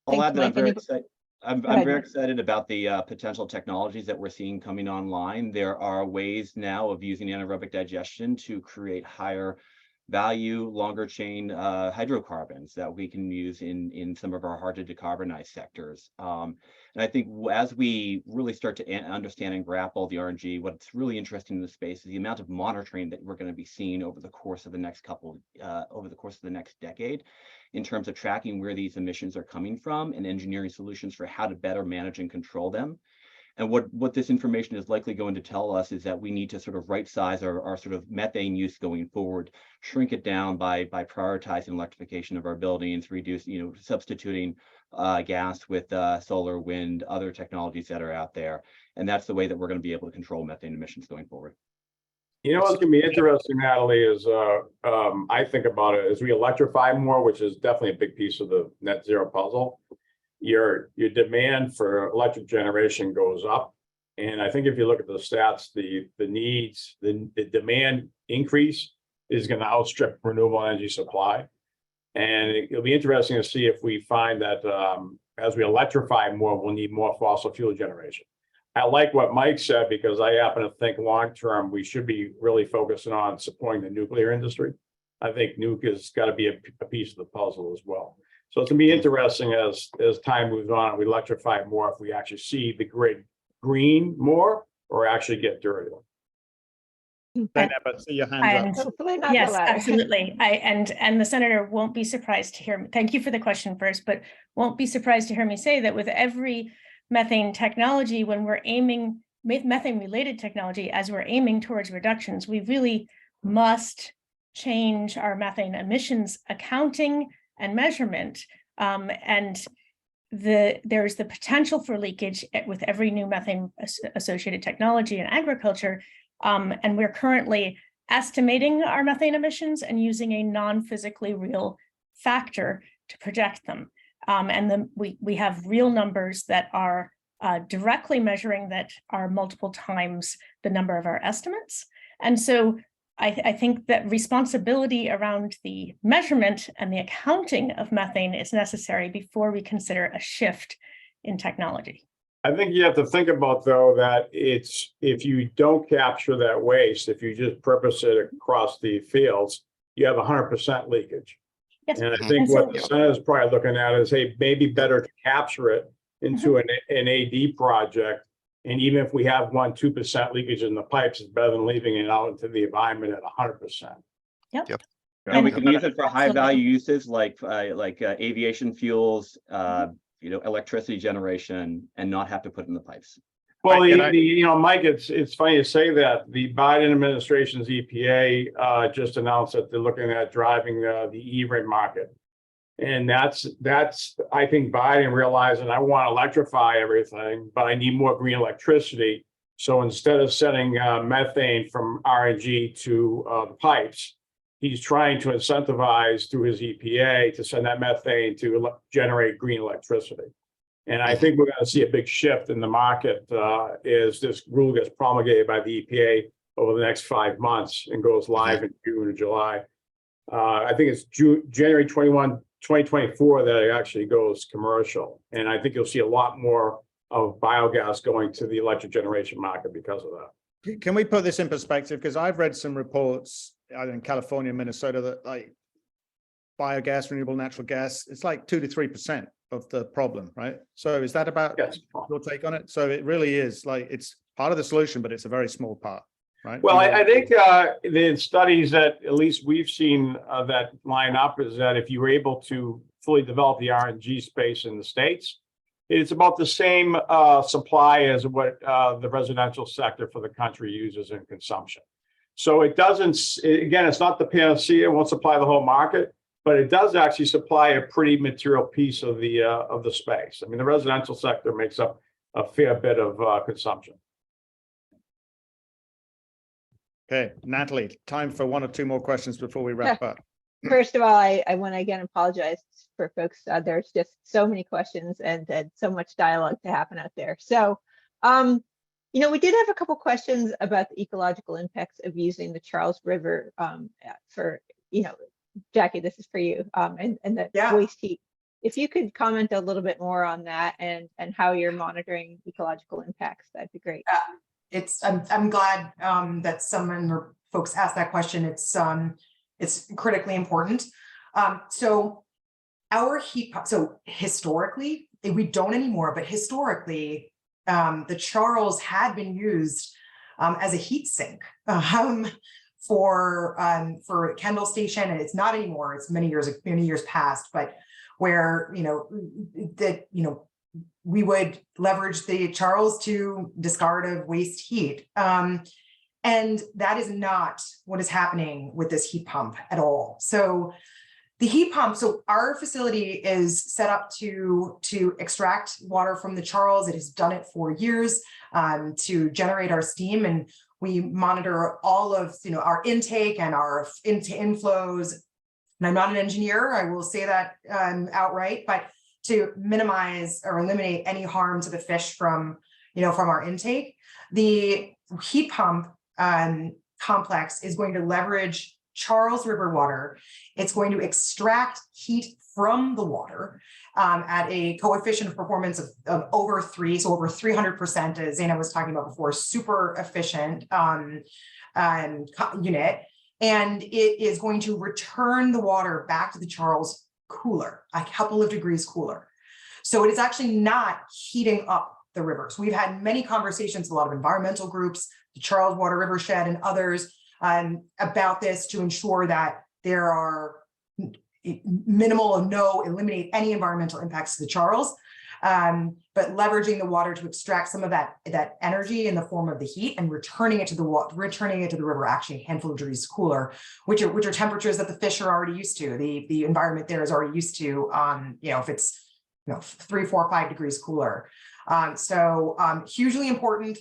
I'll add that I'm very excited about the potential technologies that we're seeing coming online. There are ways now of using anaerobic digestion to create higher value, longer chain hydrocarbons that we can use in some of our hard to decarbonize sectors. And I think as we really start to understand and grapple the RNG, what's really interesting in the space is the amount of monitoring that we're going to be seeing over the course of the next decade, in terms of tracking where these emissions are coming from and engineering solutions for how to better manage and control them. And what this information is likely going to tell us is that we need to sort of right size our sort of methane use going forward, shrink it down by prioritizing electrification of our buildings, reduce, substituting gas with solar, wind, other technologies that are out there. And that's the way that we're going to be able to control methane emissions going forward. What's going to be interesting, Natalie, is I think about it as we electrify more, which is definitely a big piece of the net zero puzzle. Your demand for electric generation goes up, and I think if you look at the stats, the demand increase is going to outstrip renewable energy supply. And it'll be interesting to see if we find that as we electrify more, we'll need more fossil fuel generation. I like what Mike said, because I happen to think long-term, we should be really focusing on supporting the nuclear industry. I think nuke has got to be a piece of the puzzle as well. So it's gonna be interesting as time moves on, we electrify more, if we actually see the grid green more or actually get dirtier. Zeynep, I see your hands up. Hopefully not the Yes, latter. absolutely. And the senator won't be surprised to hear me. Thank you for the question first, but won't be surprised to hear me say that with every methane technology, when we're aiming methane related technology, as we're aiming towards reductions, we really must change our methane emissions accounting and measurement. And there's the potential for leakage with every new methane associated technology in agriculture. And we're currently estimating our methane emissions and using a non-physically real factor to project them. And then we have real numbers that are directly measuring that are multiple times the number of our estimates. And so I think that responsibility around the measurement and the accounting of methane is necessary before we consider a shift in technology. I think you have to think about, though, that it's, if you don't capture that waste, if you just purpose it across the fields, you have 100% leakage. Yes. And I think And what so- the Senate is probably looking at is, hey, maybe better to capture it into an AD project. And even if we have 1-2% leakage in the pipes, it's better than leaving it out into the environment at 100%. Yep. Yep. And we can use it for high Absolutely. value uses like aviation fuels, electricity generation, and not have to put it in the pipes. Well, Right, Mike, it's funny to say that the Biden administration's EPA just announced that they're looking at driving the E-rate market. And that's, I think Biden realizing I want to electrify everything, but I need more green electricity. So instead of sending methane from RNG to the pipes, he's trying to incentivize through his EPA to send that methane to generate green electricity. And I think we're going to see a big shift in the market as this rule gets promulgated by the EPA over the next 5 months and goes live in June or July. I think it's January 21, 2024 that it actually goes commercial. And I think you'll see a lot more of biogas going to the electric generation market because of that. Can we put this in perspective? Because I've read some reports either in California, Minnesota, that like biogas, renewable natural gas, it's like 2 to 3% of the problem, right? So is that about your take on it? So it really is like, it's part of the solution, but it's a very small part, right? Well, I think the studies that at least we've seen that line up is that if you were able to fully develop the RNG space in the States, it's about the same supply as what the residential sector for the country uses in consumption. So it doesn't, again, it's not the panacea, it won't supply the whole market, but it does actually supply a pretty material piece of the space. I mean, the residential sector makes up a fair bit of consumption. Okay, Natalie, time for 1 or 2 more questions before we wrap up. First of all, I want to again apologize for folks. There's just so many questions and so much dialogue to happen out there. So, we did have a couple questions about the ecological impacts of using the Charles River for, Jackie, this is for you, and the waste heat. If you could comment a little bit more on that and how you're monitoring ecological impacts, that'd be great. I'm glad that someone or folks asked that question. It's critically important. So our heat pump, so historically, we don't anymore, but historically, the Charles had been used as a heat sink for Kendall Station, and it's not anymore. It's many years past, but where we would leverage the Charles to discard of waste heat. And that is not what is happening with this heat pump at all. So the heat pump, so our facility is set up to extract water from the Charles. It has done it for years to generate our steam, and we monitor all of our intake and our inflows. And I'm not an engineer, I will say that outright, but to minimize or eliminate any harm to the fish from our intake. The heat pump complex is going to leverage Charles River water. It's going to extract heat from the water at a coefficient of performance of over 3, so over 300%, as Zeynep was talking about before, super efficient unit. And it is going to return the water back to the Charles cooler, a couple of degrees cooler. So it is actually not heating up the rivers. We've had many conversations, a lot of environmental groups, the Charles Water Rivershed and others, about this to ensure that there are minimal or no, eliminate any environmental impacts to the Charles, but leveraging the water to extract some of that energy in the form of the heat and returning it to the river actually a handful of degrees cooler, which are temperatures that the fish are already used to. The environment there is already used to, if it's 3, 4, 5 degrees cooler. Hugely important,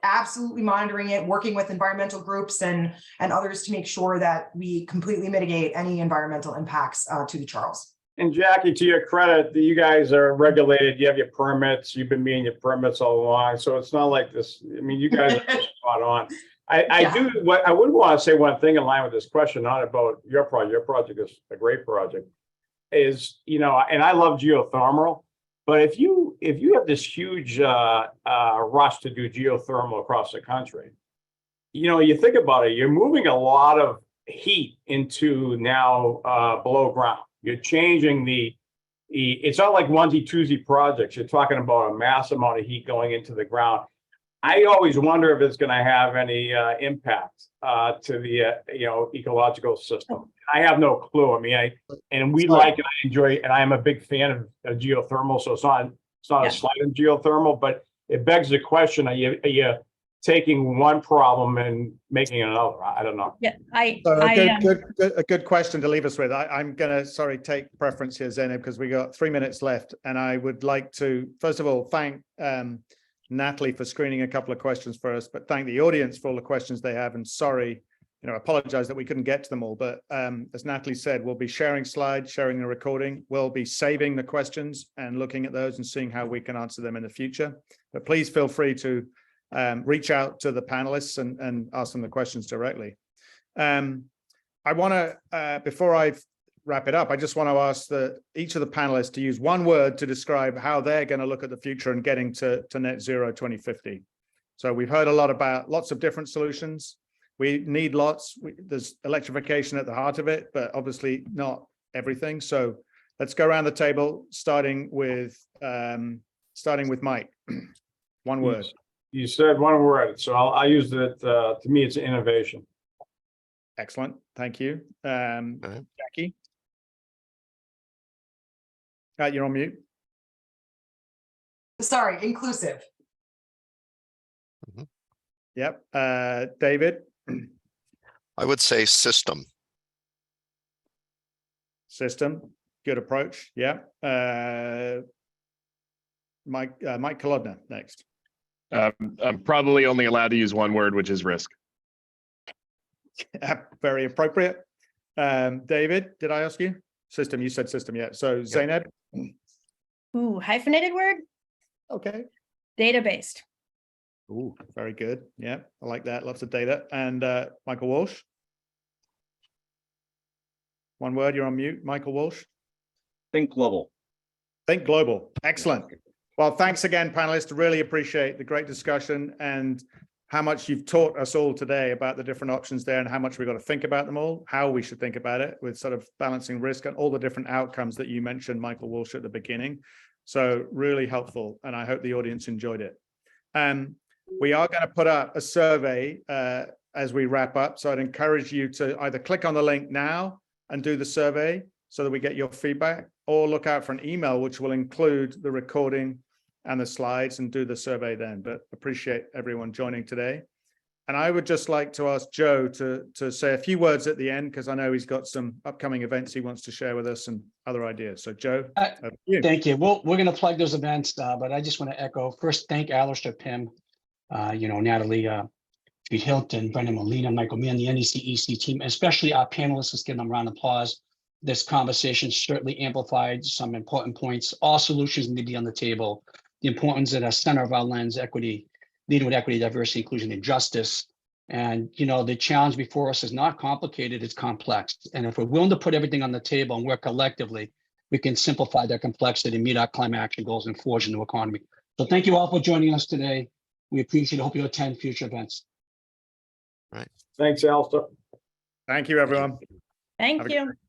absolutely monitoring it, working with environmental groups and others to make sure that we completely mitigate any environmental impacts to the Charles. And Jackie, to your credit, you guys are regulated. You have your permits. You've been meeting your permits all along. So it's not like this. I mean, you guys are spot on. I would want to say one thing in line with this question, not about your project. Your project is a great project. Is, and I love geothermal, but if you have this huge rush to do geothermal across the country, you think about it, you're moving a lot of heat into now below ground. You're changing it's not like onesie twosie projects. You're talking about a mass amount of heat going into the ground. I always wonder if it's going to have any impact to the ecological system. I have no clue. I mean, we like it. I enjoy it, and I am a big fan of geothermal. So it's not a slight on geothermal, but it begs the question: Are you taking one problem and making it another? I don't know. Yeah, a good question to leave us with. I'm going to take preference here, Zeynep, because we got 3 minutes left, and I would like to first of all thank Natalie for screening a couple of questions for us, but thank the audience for all the questions they have. And sorry, apologize that we couldn't get to them all. But as Natalie said, we'll be sharing slides, sharing the recording. We'll be saving the questions and looking at those and seeing how we can answer them in the future. But please feel free to reach out to the panelists and ask them the questions directly. I want to, before I wrap it up, I just want to ask each of the panelists to use one word to describe how they're going to look at the future and getting to net zero 2050. So we've heard a lot about lots of different solutions. We need lots. There's electrification at the heart of it, but obviously not everything. So let's go around the table, starting with Mike. One word. You said one word, so I'll use it. To me, it's innovation. Excellent. Thank you. Jackie? You're on mute. Sorry, inclusive. Mm-hmm. Yep. David? I would say system. System. Good approach. Yeah. Mike Kolodner next. I'm probably only allowed to use one word, which is risk. Very appropriate. David, did I ask you? System, you said system, yeah. So Zeynep? Ooh, hyphenated word? Okay. Data-based. Ooh, very good. Yeah, I like that. Lots of data. And Michael Walsh? One word, you're on mute. Michael Walsh? Think global. Think global. Excellent. Well, thanks again, panelists. Really appreciate the great discussion and how much you've taught us all today about the different options there and how much we've got to think about them all, how we should think about it with sort of balancing risk and all the different outcomes that you mentioned, Michael Walsh, at the beginning. So really helpful, and I hope the audience enjoyed it. We are going to put out a survey as we wrap up. So I'd encourage you to either click on the link now and do the survey so that we get your feedback, or look out for an email, which will include the recording and the slides, and do the survey then. But appreciate everyone joining today. And I would just like to ask Joe to say a few words at the end, because I know he's got some upcoming events he wants to share with us and other ideas. So Joe, over to you. Thank you. We're going to plug those events, but I just want to echo first, thank Alistair, Pim, Natalie, Pete Hilton, Brendan Molina, Michael Mann, the NECEC team, especially our panelists. Let's give them a round of applause. This conversation certainly amplified some important points. All solutions need to be on the table. The importance at the center of our lens, equity, leading with equity, diversity, inclusion, and justice. And, you know, the challenge before us is not complicated, it's complex. And if we're willing to put everything on the table and work collectively, we can simplify that complexity, meet our climate action goals, and forge a new economy. So thank you all for joining us today. We appreciate it. Hope you attend future events. Thanks, Alistair. Thank you, everyone. Thank Have a good you.